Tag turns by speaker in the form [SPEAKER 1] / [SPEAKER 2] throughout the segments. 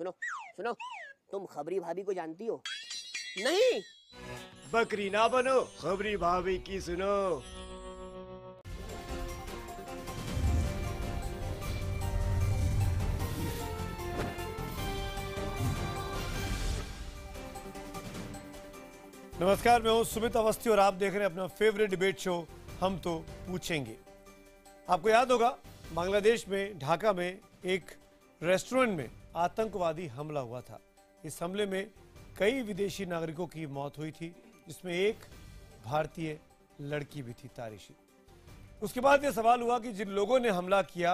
[SPEAKER 1] सुनो सुनो, तुम खबरी भाभी को जानती हो? नहीं।
[SPEAKER 2] बकरी ना बनो, खबरी भाभी की सुनो। नमस्कार, मैं हूं सुमित अवस्थी और आप देख रहे हैं अपना फेवरेट डिबेट शो हम तो पूछेंगे। आपको याद होगा बांग्लादेश में ढाका में एक रेस्टोरेंट में आतंकवादी हमला हुआ था। इस हमले में कई विदेशी नागरिकों की मौत हुई थी, जिसमें एक भारतीय लड़की भी थी, तारिशी। उसके बाद यह सवाल हुआ कि जिन लोगों ने हमला किया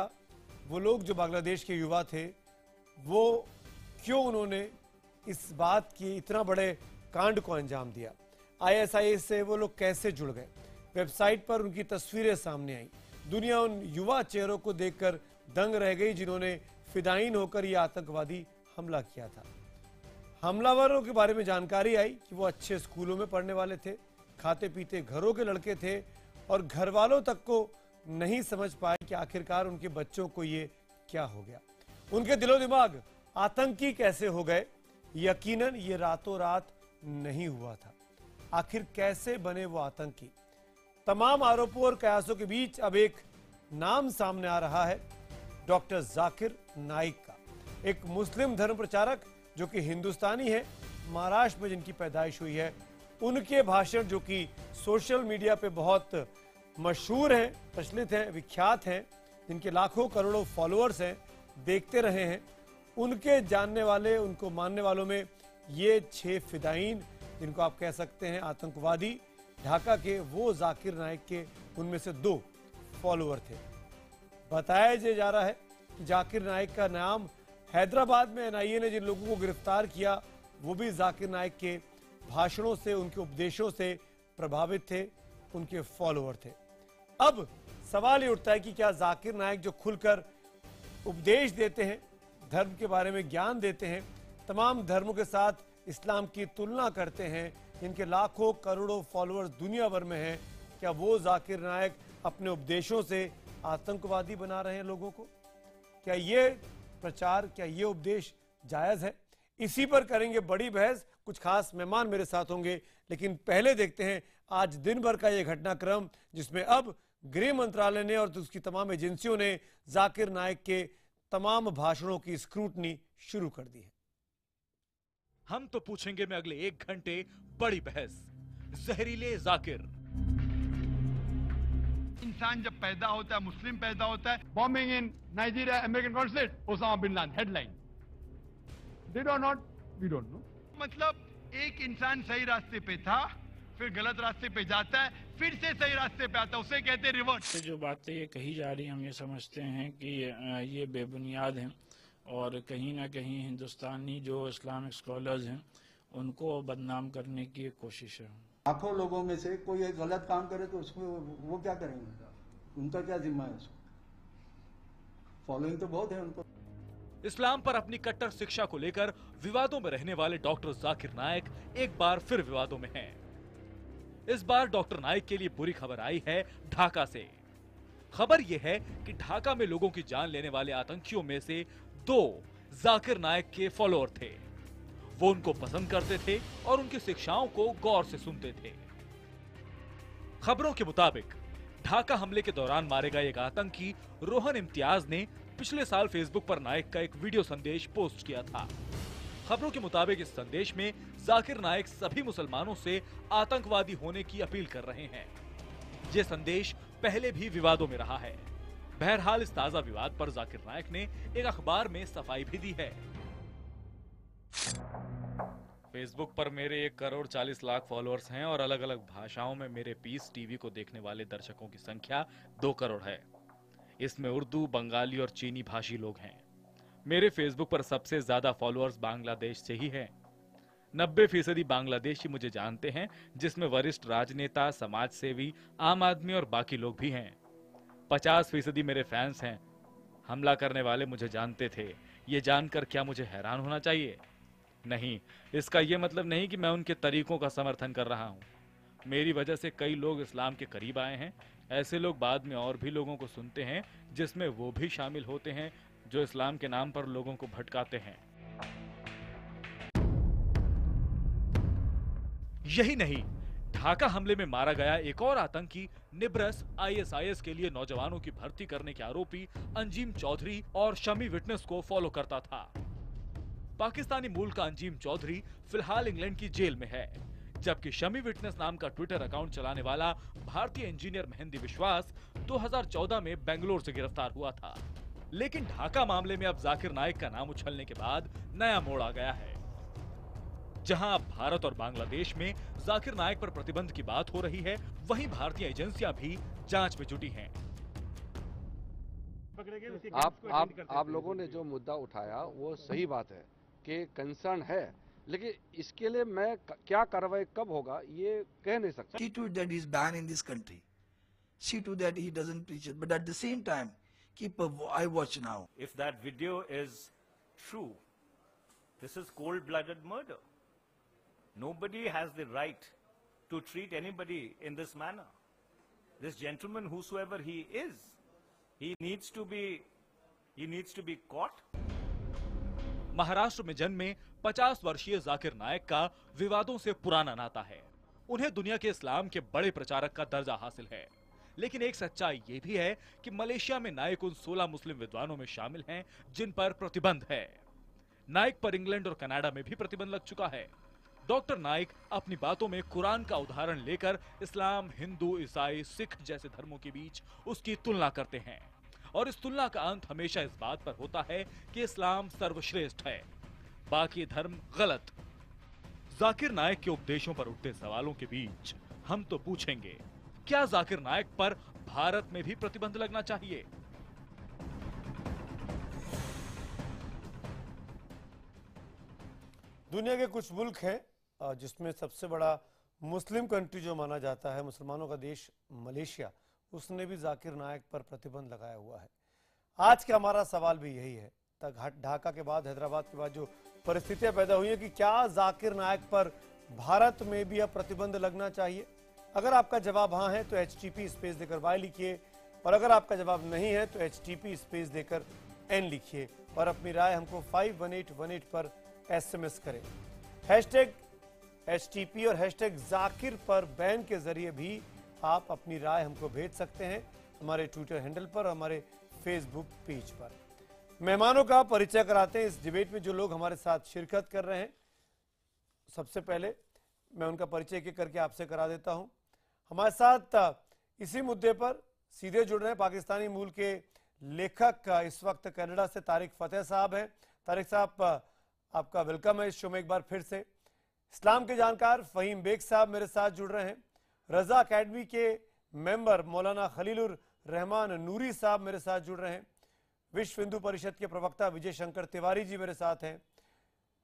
[SPEAKER 2] वो लोग जो बांग्लादेश के युवा थे, वो क्यों उन्होंने इस बात की इतना बड़े कांड को अंजाम दिया। आईएसआईएस से वो लोग कैसे जुड़ गए। वेबसाइट पर उनकी तस्वीरें सामने आई। दुनिया उन युवा चेहरों को देखकर दंग रह गई जिन्होंने फिदायीन होकर यह आतंकवादी हमला किया था। हमलावरों के बारे में जानकारी आई कि वो अच्छे स्कूलों में पढ़ने वाले थे, खाते पीते घरों के लड़के थे और घर वालों तक को नहीं समझ पाए कि आखिरकार उनके बच्चों को ये क्या हो गया। उनके दिलो दिमाग आतंकी कैसे हो गए, यकीनन ये रातों रात नहीं हुआ था। आखिर कैसे बने वो आतंकी। तमाम आरोपों और कयासों के बीच अब एक नाम सामने आ रहा है, डॉक्टर जाकिर नाइक का। एक मुस्लिम धर्म प्रचारक जो कि हिंदुस्तानी है, महाराष्ट्र में जिनकी पैदाइश हुई है। उनके भाषण जो कि सोशल मीडिया पे बहुत मशहूर हैं, प्रचलित हैं, विख्यात हैं, जिनके लाखों करोड़ों फॉलोअर्स हैं, देखते रहे हैं। उनके जानने वाले, उनको मानने वालों में ये 6 फिदायीन, जिनको आप कह सकते हैं आतंकवादी, ढाका के वो जाकिर नाइक के उनमें से 2 फॉलोअर थे। बताया जा रहा है कि जाकिर नाइक का नाम हैदराबाद में एनआईए ने जिन लोगों को गिरफ्तार किया वो भी जाकिर नाइक के भाषणों से, उनके उपदेशों से प्रभावित थे, उनके फॉलोअर थे। अब सवाल ये उठता है कि क्या जाकिर नाइक जो खुलकर उपदेश देते हैं, धर्म के बारे में ज्ञान देते हैं, तमाम धर्मों के साथ इस्लाम की तुलना करते हैं, इनके लाखों करोड़ों फॉलोअर्स दुनिया भर में हैं, क्या वो जाकिर नाइक अपने उपदेशों से आतंकवादी बना रहे हैं लोगों को? क्या ये प्रचार, क्या ये उपदेश जायज है? इसी पर करेंगे बड़ी बहस। कुछ खास मेहमान मेरे साथ होंगे, लेकिन पहले देखते हैं आज दिन भर का ये घटनाक्रम, जिसमें अब गृह मंत्रालय ने और उसकी तमाम एजेंसियों ने जाकिर नाइक के तमाम भाषणों की स्क्रूटनी शुरू कर दी है।
[SPEAKER 3] हम तो पूछेंगे में अगले 1 घंटे बड़ी बहस, जहरीले जाकिर।
[SPEAKER 4] इंसान जब पैदा होता है, मुस्लिम पैदा होता है, bombing in Nigeria, American consulate, Osama bin Laden, headline. Did or not, we don't know. मतलब एक इंसान सही रास्ते पे था, फिर गलत रास्ते पे जाता है, फिर से सही रास्ते पे आता है, उसे कहते हैं रिवर्स।
[SPEAKER 5] जो बातें ये कही जा रही, हम ये समझते हैं कि ये बेबुनियाद हैं और कहीं ना कहीं हिंदुस्तानी जो इस्लामिक स्कॉलर्स हैं उनको बदनाम करने की एक कोशिश है।
[SPEAKER 6] लाखों लोगों में से कोई एक गलत काम करे तो उसको वो क्या करेंगे? उनका क्या जिम्मा है उसको? फॉलोइंग तो बहुत है उनको।
[SPEAKER 3] इस्लाम पर अपनी कट्टर शिक्षा को लेकर विवादों में रहने वाले डॉक्टर जाकिर नाइक एक बार फिर विवादों में हैं। इस बार डॉक्टर नाइक के लिए बुरी खबर आई है ढाका से। खबर यह है कि ढाका में लोगों की जान लेने वाले आतंकियों में से 2 जाकिर नाइक के फॉलोअर थे। वो उनको पसंद करते थे और उनकी शिक्षाओं को गौर से सुनते थे। खबरों के मुताबिक ढाका हमले के दौरान मारे गए एक आतंकी रोहन इम्तियाज ने पिछले साल फेसबुक पर नाइक का एक वीडियो संदेश पोस्ट किया था। खबरों के मुताबिक इस संदेश में जाकिर नाइक सभी मुसलमानों से आतंकवादी होने की अपील कर रहे हैं। यह संदेश पहले भी विवादों में रहा है। बहरहाल इस ताजा विवाद पर जाकिर नाइक ने एक अखबार में सफाई भी दी है। फेसबुक पर मेरे 1,40,00,000 फॉलोअर्स हैं और अलग अलग भाषाओं में मेरे पीस टीवी को देखने वाले दर्शकों की संख्या 2 करोड़ है। इसमें उर्दू, बंगाली और चीनी भाषी लोग हैं। मेरे फेसबुक पर सबसे ज्यादा फॉलोअर्स बांग्लादेश से ही हैं। 90% बांग्लादेशी मुझे जानते हैं, जिसमें वरिष्ठ राजनेता, समाज सेवी, आम आदमी और बाकी लोग भी हैं। 50% मेरे फैंस हैं। हमला करने वाले मुझे जानते थे। ये जानकर क्या मुझे हैरान होना चाहिए? नहीं, इसका यह मतलब नहीं कि मैं उनके तरीकों का समर्थन कर रहा हूं। मेरी वजह से कई लोग इस्लाम के करीब आए हैं। ऐसे लोग बाद में और भी लोगों को सुनते हैं, जिसमें वो भी शामिल होते हैं जो इस्लाम के नाम पर लोगों को भटकाते हैं। यही नहीं, ढाका हमले में मारा गया एक और आतंकी निब्रस आईएसआईएस के लिए नौजवानों की भर्ती करने के आरोपी अंजीम चौधरी और शमी विटनेस को फॉलो करता था। पाकिस्तानी मूल का अंजीम चौधरी फिलहाल इंग्लैंड की जेल में है, जबकि शमी विटनेस नाम का ट्विटर अकाउंट चलाने वाला भारतीय इंजीनियर मेहंदी विश्वास 2014 में बेंगलोर से गिरफ्तार हुआ था। लेकिन ढाका मामले में अब जाकिर नाइक का नाम उछलने के बाद नया मोड़ आ गया है। जहां अब भारत और बांग्लादेश में जाकिर नाइक पर प्रतिबंध की बात हो रही है, वहीं भारतीय एजेंसियां भी जांच में जुटी हैं।
[SPEAKER 7] आप लोगों ने जो मुद्दा उठाया वो सही बात है कि कंसर्न है, लेकिन इसके लिए मैं क्या कार्रवाई कब होगा ये कह नहीं सकता।
[SPEAKER 8] See to it that he's banned in this country. See to that he doesn't preach it. But at the same time, keep a eye watch now.
[SPEAKER 9] If that video is true, this is cold-blooded murder. Nobody has the right to treat anybody in this manner. This gentleman, whosoever he is, he needs to be caught.
[SPEAKER 3] Maharashtra में जन्मे 50 वर्षीय जाकिर नाइक का विवादों से पुराना नाता है। उन्हें दुनिया के इस्लाम के बड़े प्रचारक का दर्जा हासिल है। लेकिन एक सच्चाई ये भी है कि मलेशिया में नाइक उन 16 मुस्लिम विद्वानों में शामिल हैं जिन पर प्रतिबंध है। नाइक पर इंग्लैंड और कनाडा में भी प्रतिबंध लग चुका है। डॉक्टर नाइक अपनी बातों में कुरान का उदाहरण लेकर इस्लाम, हिंदू, ईसाई, सिख जैसे धर्मों के बीच उसकी तुलना करते हैं, और इस तुलना का अंत हमेशा इस बात पर होता है कि इस्लाम सर्वश्रेष्ठ है, बाकी धर्म गलत। जाकिर नाइक के उपदेशों पर उठते सवालों के बीच हम तो पूछेंगे, क्या जाकिर नाइक पर भारत में भी प्रतिबंध लगना चाहिए?
[SPEAKER 2] दुनिया के कुछ मुल्क हैं जिसमें सबसे बड़ा मुस्लिम कंट्री जो माना जाता है, मुसलमानों का देश मलेशिया, उसने भी जाकिर नाइक पर प्रतिबंध लगाया हुआ है। आज का हमारा सवाल भी यही है, ढाका के बाद, हैदराबाद के बाद जो परिस्थितियां पैदा हुई है कि क्या जाकिर नाइक पर भारत में भी अब प्रतिबंध लगना चाहिए? अगर आपका जवाब हाँ है तो HTP स्पेस देकर Y लिखिए, और अगर आपका जवाब नहीं है तो HTP स्पेस देकर N लिखिए, और अपनी राय हमको 51818 पर SMS करें। हैशटैग HTP और हैशटैग जाकिर पर बैन के जरिए भी आप अपनी राय हमको भेज सकते हैं, हमारे ट्विटर हैंडल पर, हमारे फेसबुक पेज पर। मेहमानों का परिचय कराते हैं इस डिबेट में जो लोग हमारे साथ शिरकत कर रहे हैं। सबसे पहले मैं उनका परिचय एक करके आपसे करा देता हूं। हमारे साथ इसी मुद्दे पर सीधे जुड़ रहे हैं पाकिस्तानी मूल के लेखक, इस वक्त कनाडा से तारिक फतेह साहब हैं। तारिक साहब, आपका वेलकम है इस शो में एक बार फिर से। इस्लाम के जानकार फहीम बेग साहब मेरे साथ जुड़ रहे हैं। रजा अकेडमी के मेंबर मौलाना खलीलुर रहमान नूरी साहब मेरे साथ जुड़ रहे हैं। विश्व हिंदू परिषद के प्रवक्ता विजय शंकर तिवारी जी मेरे साथ हैं।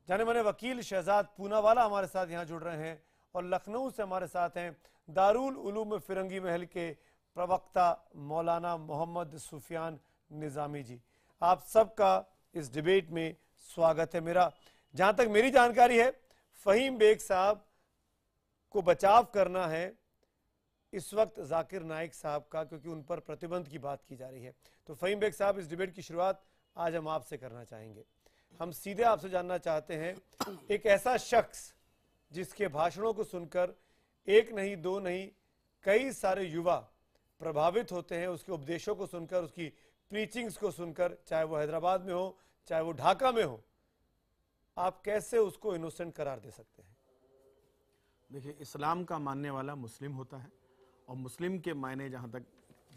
[SPEAKER 2] जाने माने वकील शहजाद पूनावाला हमारे साथ यहाँ जुड़ रहे हैं, और लखनऊ से हमारे साथ हैं दारुल उलूम फिरंगी महल के प्रवक्ता मौलाना मोहम्मद सुफियान निजामी जी। आप सबका इस डिबेट में स्वागत है। मेरा जहां तक मेरी जानकारी है, फहीम बेग साहब को बचाव करना है इस वक्त जाकिर नाइक साहब का, क्योंकि उन पर प्रतिबंध की बात की जा रही है। तो फहीम बेग साहब, इस डिबेट की शुरुआत आज हम आपसे करना चाहेंगे। हम सीधे आपसे जानना चाहते हैं, एक ऐसा शख्स जिसके भाषणों को सुनकर एक नहीं, दो नहीं, कई सारे युवा प्रभावित होते हैं, उसके उपदेशों को सुनकर, उसकी प्रीचिंग्स को सुनकर, चाहे वो हैदराबाद में हो चाहे वो ढाका में हो, आप कैसे उसको इनोसेंट करार दे सकते हैं?
[SPEAKER 10] देखिए, इस्लाम का मानने वाला मुस्लिम होता है, और मुस्लिम के मायने जहाँ तक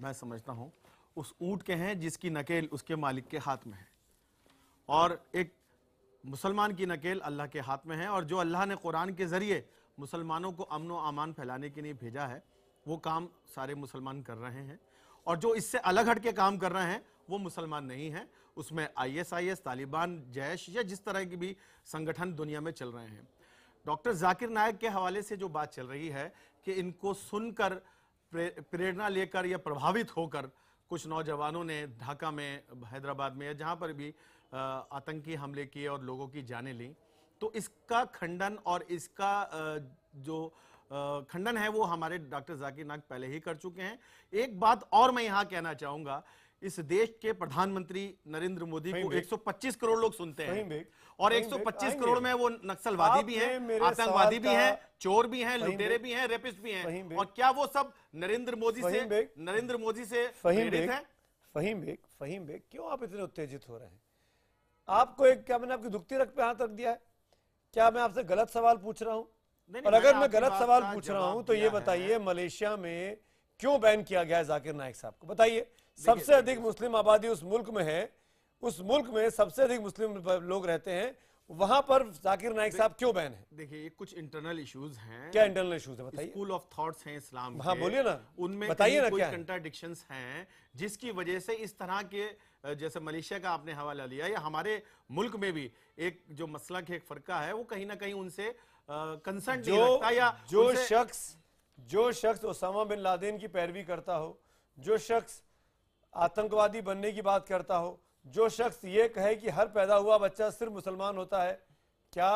[SPEAKER 10] मैं समझता हूँ उस ऊँट के हैं जिसकी नकेल उसके मालिक के हाथ में है, और एक मुसलमान की नकेल अल्लाह के हाथ में है। और जो अल्लाह ने कुरान के ज़रिए मुसलमानों को अमन व अमान फैलाने के लिए भेजा है, वो काम सारे मुसलमान कर रहे हैं, और जो इससे अलग हट के काम कर रहे हैं वो मुसलमान नहीं हैं। उसमें ISIS, तालिबान, जैश या जिस तरह की भी संगठन दुनिया में चल रहे हैं। डॉक्टर जाकिर नाइक के हवाले से जो बात चल रही है कि इनको सुनकर प्रेरणा लेकर या प्रभावित होकर कुछ नौजवानों ने ढाका में, हैदराबाद में या जहाँ पर भी आतंकी हमले किए और लोगों की जानें ली, तो इसका खंडन और इसका जो खंडन है वो हमारे डॉक्टर जाकिर नाइक पहले ही कर चुके हैं। एक बात और मैं यहाँ कहना चाहूँगा, इस देश के प्रधानमंत्री नरेंद्र मोदी को 125 करोड़ लोग सुनते
[SPEAKER 2] फहीम
[SPEAKER 10] हैं
[SPEAKER 2] बेग,
[SPEAKER 10] और
[SPEAKER 2] फहीम
[SPEAKER 10] 125
[SPEAKER 2] बेग,
[SPEAKER 10] करोड़ में वो नक्सलवादी भी
[SPEAKER 2] आपने
[SPEAKER 10] हैं,
[SPEAKER 2] मेरे
[SPEAKER 10] आतंकवादी भी
[SPEAKER 2] सवाल
[SPEAKER 10] हैं,
[SPEAKER 2] का-
[SPEAKER 10] चोर भी हैं,
[SPEAKER 2] फहीम
[SPEAKER 10] लुटेरे
[SPEAKER 2] बेग,
[SPEAKER 10] भी हैं, रेपिस्ट भी
[SPEAKER 2] फहीम
[SPEAKER 10] हैं,
[SPEAKER 2] बेग,
[SPEAKER 10] और क्या वो सब नरेंद्र मोदी
[SPEAKER 2] फहीम बेग,
[SPEAKER 10] से प्रेरित हैं?
[SPEAKER 2] फहीम बेग, क्यों आप इतने उत्तेजित हो रहे हैं? आपको एक, क्या मैंने आपकी दुखती रख पे हाथ रख दिया है? क्या मैं आपसे गलत सवाल पूछ रहा हूं?
[SPEAKER 10] नहीं,
[SPEAKER 2] और
[SPEAKER 10] मैंने
[SPEAKER 2] अगर मैं
[SPEAKER 10] आपकी
[SPEAKER 2] गलत
[SPEAKER 10] बात
[SPEAKER 2] सवाल
[SPEAKER 10] का
[SPEAKER 2] पूछ रहा
[SPEAKER 10] जवाब
[SPEAKER 2] हूं तो ये
[SPEAKER 10] दिया है।
[SPEAKER 2] बताइए मलेशिया में क्यों बैन किया गया है जाकिर नाइक साहब को? बताइए। सबसे अधिक मुस्लिम आबादी उस मुल्क में है, उस मुल्क में सबसे अधिक मुस्लिम लोग रहते हैं, वहां पर जाकिर नाइक साहब क्यों बैन है?
[SPEAKER 10] देखिए, ये कुछ इंटरनल इश्यूज हैं।
[SPEAKER 2] क्या इंटरनल इश्यूज है बताइए?
[SPEAKER 10] स्कूल ऑफ थॉट्स हैं इस्लाम
[SPEAKER 2] हाँ,
[SPEAKER 10] के,
[SPEAKER 2] बोलिए ना,
[SPEAKER 10] उनमें
[SPEAKER 2] बताइए ना
[SPEAKER 10] कोई
[SPEAKER 2] क्या है?
[SPEAKER 10] कंट्राडिक्शंस हैं जिसकी वजह से इस तरह के, जैसे मलेशिया का आपने हवाला लिया, या हमारे मुल्क में भी एक जो मसलक है, एक फरका है, वो कहीं ना कहीं उनसे कंसर्न नहीं रखता, या
[SPEAKER 2] जो शख्स ओसामा बिन लादेन की पैरवी करता हो, जो शख्स आतंकवादी बनने की बात करता हो, जो शख्स ये कहे कि हर पैदा हुआ बच्चा सिर्फ मुसलमान होता है, क्या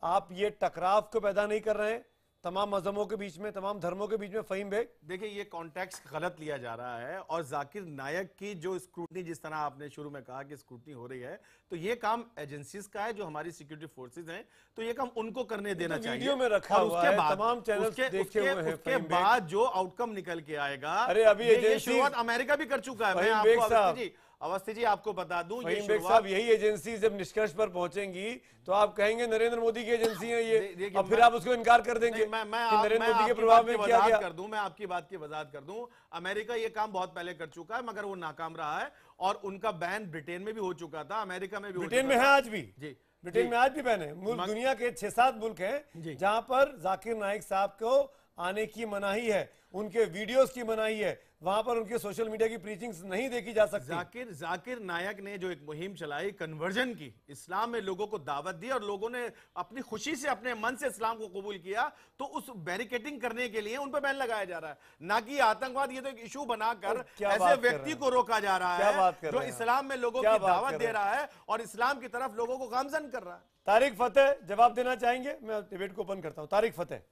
[SPEAKER 2] आप ये टकराव को पैदा नहीं कर रहे हैं तमाम मजहबों के बीच में, तमाम धर्मों के बीच में? फहीम बेग,
[SPEAKER 10] देखिए, ये कॉन्टेक्स्ट गलत लिया जा रहा है, और जाकिर नायक की जो स्क्रूटनी, जिस तरह आपने शुरू में कहा कि स्क्रूटनी हो रही है, तो ये काम एजेंसीज का है, जो हमारी सिक्योरिटी फोर्सेज हैं, तो ये काम उनको करने देना चाहिए।
[SPEAKER 2] वीडियो में रखा हुआ है, तमाम चैनल्स देखे हुए हैं।
[SPEAKER 10] उसके बाद जो आउटकम निकल के आएगा,
[SPEAKER 2] अरे अभी
[SPEAKER 10] ये शुरुआत अमेरिका भी कर चुका है। मैं आपको अवस्थी जी आपको बता दूं, ये
[SPEAKER 2] साहब, यही एजेंसी जब निष्कर्ष पर पहुंचेंगी तो आप कहेंगे नरेंद्र मोदी की एजेंसी है ये, और फिर आप उसको इनकार कर देंगे।
[SPEAKER 10] मैं
[SPEAKER 2] नरेंद्र मोदी के प्रभाव में किया गया।
[SPEAKER 10] कर दूं, मैं आपकी बात की वजाहत कर दूं, अमेरिका ये काम बहुत पहले कर चुका है, मगर वो नाकाम रहा है, और उनका बैन ब्रिटेन में भी हो चुका था, अमेरिका में भी,
[SPEAKER 2] ब्रिटेन में है आज भी
[SPEAKER 10] जी,
[SPEAKER 2] ब्रिटेन में आज भी बैन है। मुल्क दुनिया के 6-7 मुल्क हैं जहां पर जाकिर नाइक साहब को आने की मनाही है, उनके वीडियोस की मनाही है, वहां पर उनके सोशल मीडिया की प्रीचिंग्स नहीं देखी जा सकती।
[SPEAKER 10] जाकिर नायक ने जो एक मुहिम चलाई कन्वर्जन की, इस्लाम में लोगों को दावत दी, और लोगों ने अपनी खुशी से, अपने मन से इस्लाम को कबूल किया, तो उस बैरिकेटिंग करने के लिए उन पर बैन लगाया जा रहा है, ना कि आतंकवाद। ये तो एक इशू बनाकर ऐसे व्यक्ति को रोका जा रहा है जो इस्लाम में लोगों की दावत दे रहा है और इस्लाम की तरफ लोगों को गामजन कर रहा है।
[SPEAKER 2] तारिक फतेह जवाब देना चाहेंगे? मैं डिबेट को ओपन करता हूं। तारिक फतेह,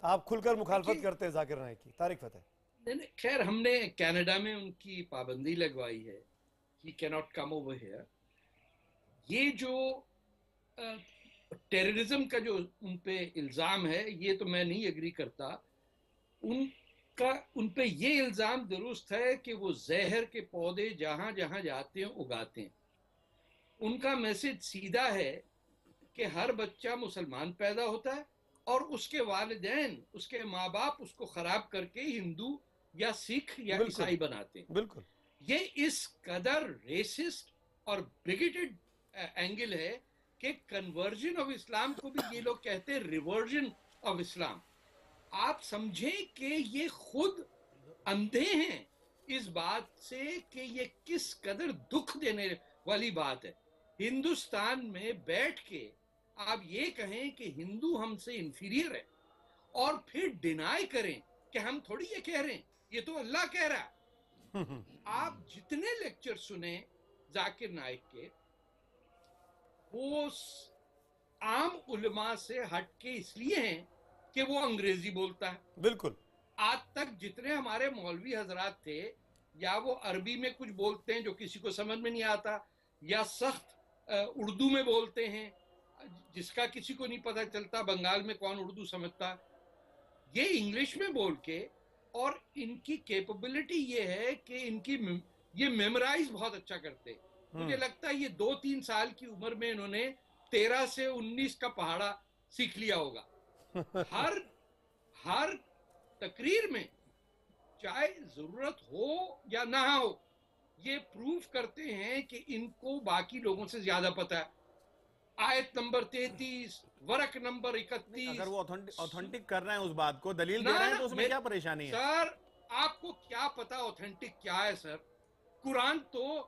[SPEAKER 2] आप खुलकर मुखालफत करते हैं जाकिर नाइक की। तारिक फतेह,
[SPEAKER 11] नहीं, खैर, हमने कनाडा में उनकी पाबंदी लगवाई है, he can not come over here. ये जो टेररिज्म का जो उन पे इल्ज़ाम है, ये तो मैं नहीं एग्री करता। उन पे ये इल्ज़ाम दुरुस्त है कि वो जहर के पौधे जहाँ जहाँ जाते हैं उगाते हैं। उनका मैसेज सीधा है कि हर बच्चा मुसलमान पैदा होता है और उसके वालिदैन, उसके माँ बाप उसको ख़राब करके हिंदू या सिख या ईसाई बनाते हैं।
[SPEAKER 2] बिल्कुल,
[SPEAKER 11] ये इस कदर रेसिस्ट और ब्रिगेडेड एंगल है कि कन्वर्जन ऑफ इस्लाम को भी ये लोग कहते हैं रिवर्जन ऑफ इस्लाम। आप समझें कि ये खुद अंधे हैं इस बात से कि ये किस कदर दुख देने वाली बात है। हिंदुस्तान में बैठ के आप ये कहें कि हिंदू हमसे इंफीरियर है, और फिर डिनाई करें कि हम थोड़ी ये कह रहे हैं, ये तो अल्लाह कह रहा है। आप जितने लेक्चर सुने जाकिर नाइक के, वो आम उलमा से हटके इसलिए हैं कि वो अंग्रेजी बोलता है।
[SPEAKER 2] बिल्कुल,
[SPEAKER 11] आज तक जितने हमारे मौलवी हजरात थे, या वो अरबी में कुछ बोलते हैं जो किसी को समझ में नहीं आता, या सख्त उर्दू में बोलते हैं जिसका किसी को नहीं पता चलता, बंगाल में कौन उर्दू समझता, ये इंग्लिश में बोल के, और इनकी कैपेबिलिटी ये है कि इनकी ये मेमोराइज बहुत अच्छा करते। मुझे लगता है ये 2-3 साल की उम्र में इन्होंने 13 से 19 का पहाड़ा सीख लिया होगा। हर तकरीर में, चाहे जरूरत हो या ना हो, ये प्रूफ करते हैं कि इनको बाकी लोगों से ज्यादा पता है। आयत नंबर 33, वरक नंबर 31।
[SPEAKER 10] अगर वो ऑथेंटिक कर रहे हैं, उस बात को दलील दे रहे हैं, तो उसमें क्या परेशानी है?
[SPEAKER 11] सर, आपको क्या पता ऑथेंटिक क्या है? सर, कुरान तो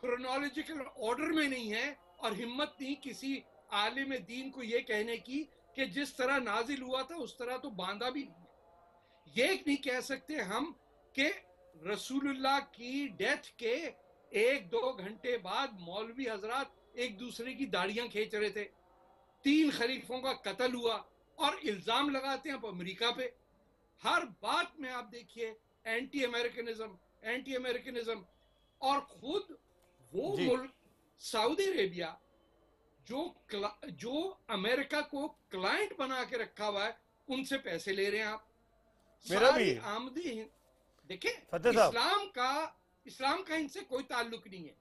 [SPEAKER 11] क्रोनोलॉजिकल ऑर्डर में नहीं है, और हिम्मत नहीं किसी आलिम दीन को ये कहने की कि जिस तरह नाजिल हुआ था उस तरह तो बांधा भी नहीं है। ये नहीं कह सकते हम कि रसूलुल्लाह की डेथ के 1-2 घंटे बाद मौलवी हजरात एक दूसरे की दाढ़ियां खींच रहे थे, 3 खलीफों का कत्ल हुआ, और इल्जाम लगाते हैं अमेरिका पे। हर बात में आप देखिए एंटी अमेरिकनिज्म, एंटी अमेरिकनिज्म, और खुद वो मुल्क सऊदी अरेबिया जो अमेरिका को क्लाइंट बना के रखा हुआ है, उनसे पैसे ले रहे हैं आप।
[SPEAKER 2] मेरा भी
[SPEAKER 11] आमदी देखिए,
[SPEAKER 2] फतेह साहब,
[SPEAKER 11] इस्लाम का इनसे कोई ताल्लुक नहीं है।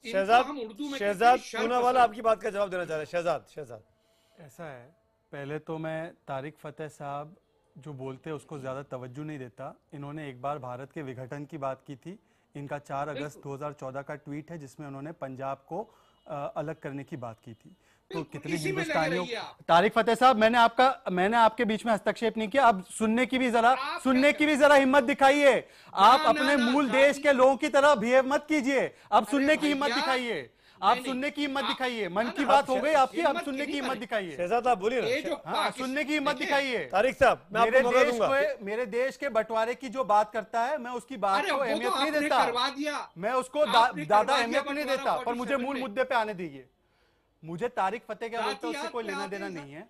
[SPEAKER 2] शहजाद,
[SPEAKER 11] हम उर्दू में
[SPEAKER 2] शहजाद पूनावाला आपकी बात का जवाब देना चाह रहे हैं। शहजाद
[SPEAKER 12] ऐसा है, पहले तो मैं तारिक फतेह साहब जो बोलते हैं उसको ज़्यादा तवज्जो नहीं देता। इन्होंने एक बार भारत के विघटन की बात की थी। इनका 4 अगस्त 2014 का ट्वीट है जिसमें उन्होंने पंजाब को अलग करने की बात की थी। तो कितने हिंदुस्तानियों, तारिक फतेह साहब, मैंने आपके बीच में हस्तक्षेप नहीं किया। अब सुनने की भी जरा हिम्मत दिखाइए। आप अपने मूल देश के लोगों की तरह बिहेव मत कीजिए। अब सुनने की हिम्मत दिखाइए। आप सुनने की हिम्मत दिखाइए। मन की बात हो गई आपकी, अब सुनने की हिम्मत दिखाइए।
[SPEAKER 2] शहजाद आप बोलिए ना।
[SPEAKER 12] हाँ, सुनने की हिम्मत दिखाइए।
[SPEAKER 2] तारिक साहब, मैं आपको मौका दूंगा।
[SPEAKER 12] मेरे देश के बंटवारे की जो बात करता है, मैं उसकी बात को अहमियत नहीं देता। मैं उसको ज्यादा अहमियत नहीं देता। पर मुझे मूल मुद्दे पे आने दीजिए। मुझे तारिक फतेह क्या बोलते हैं उससे कोई लेना देना नहीं है।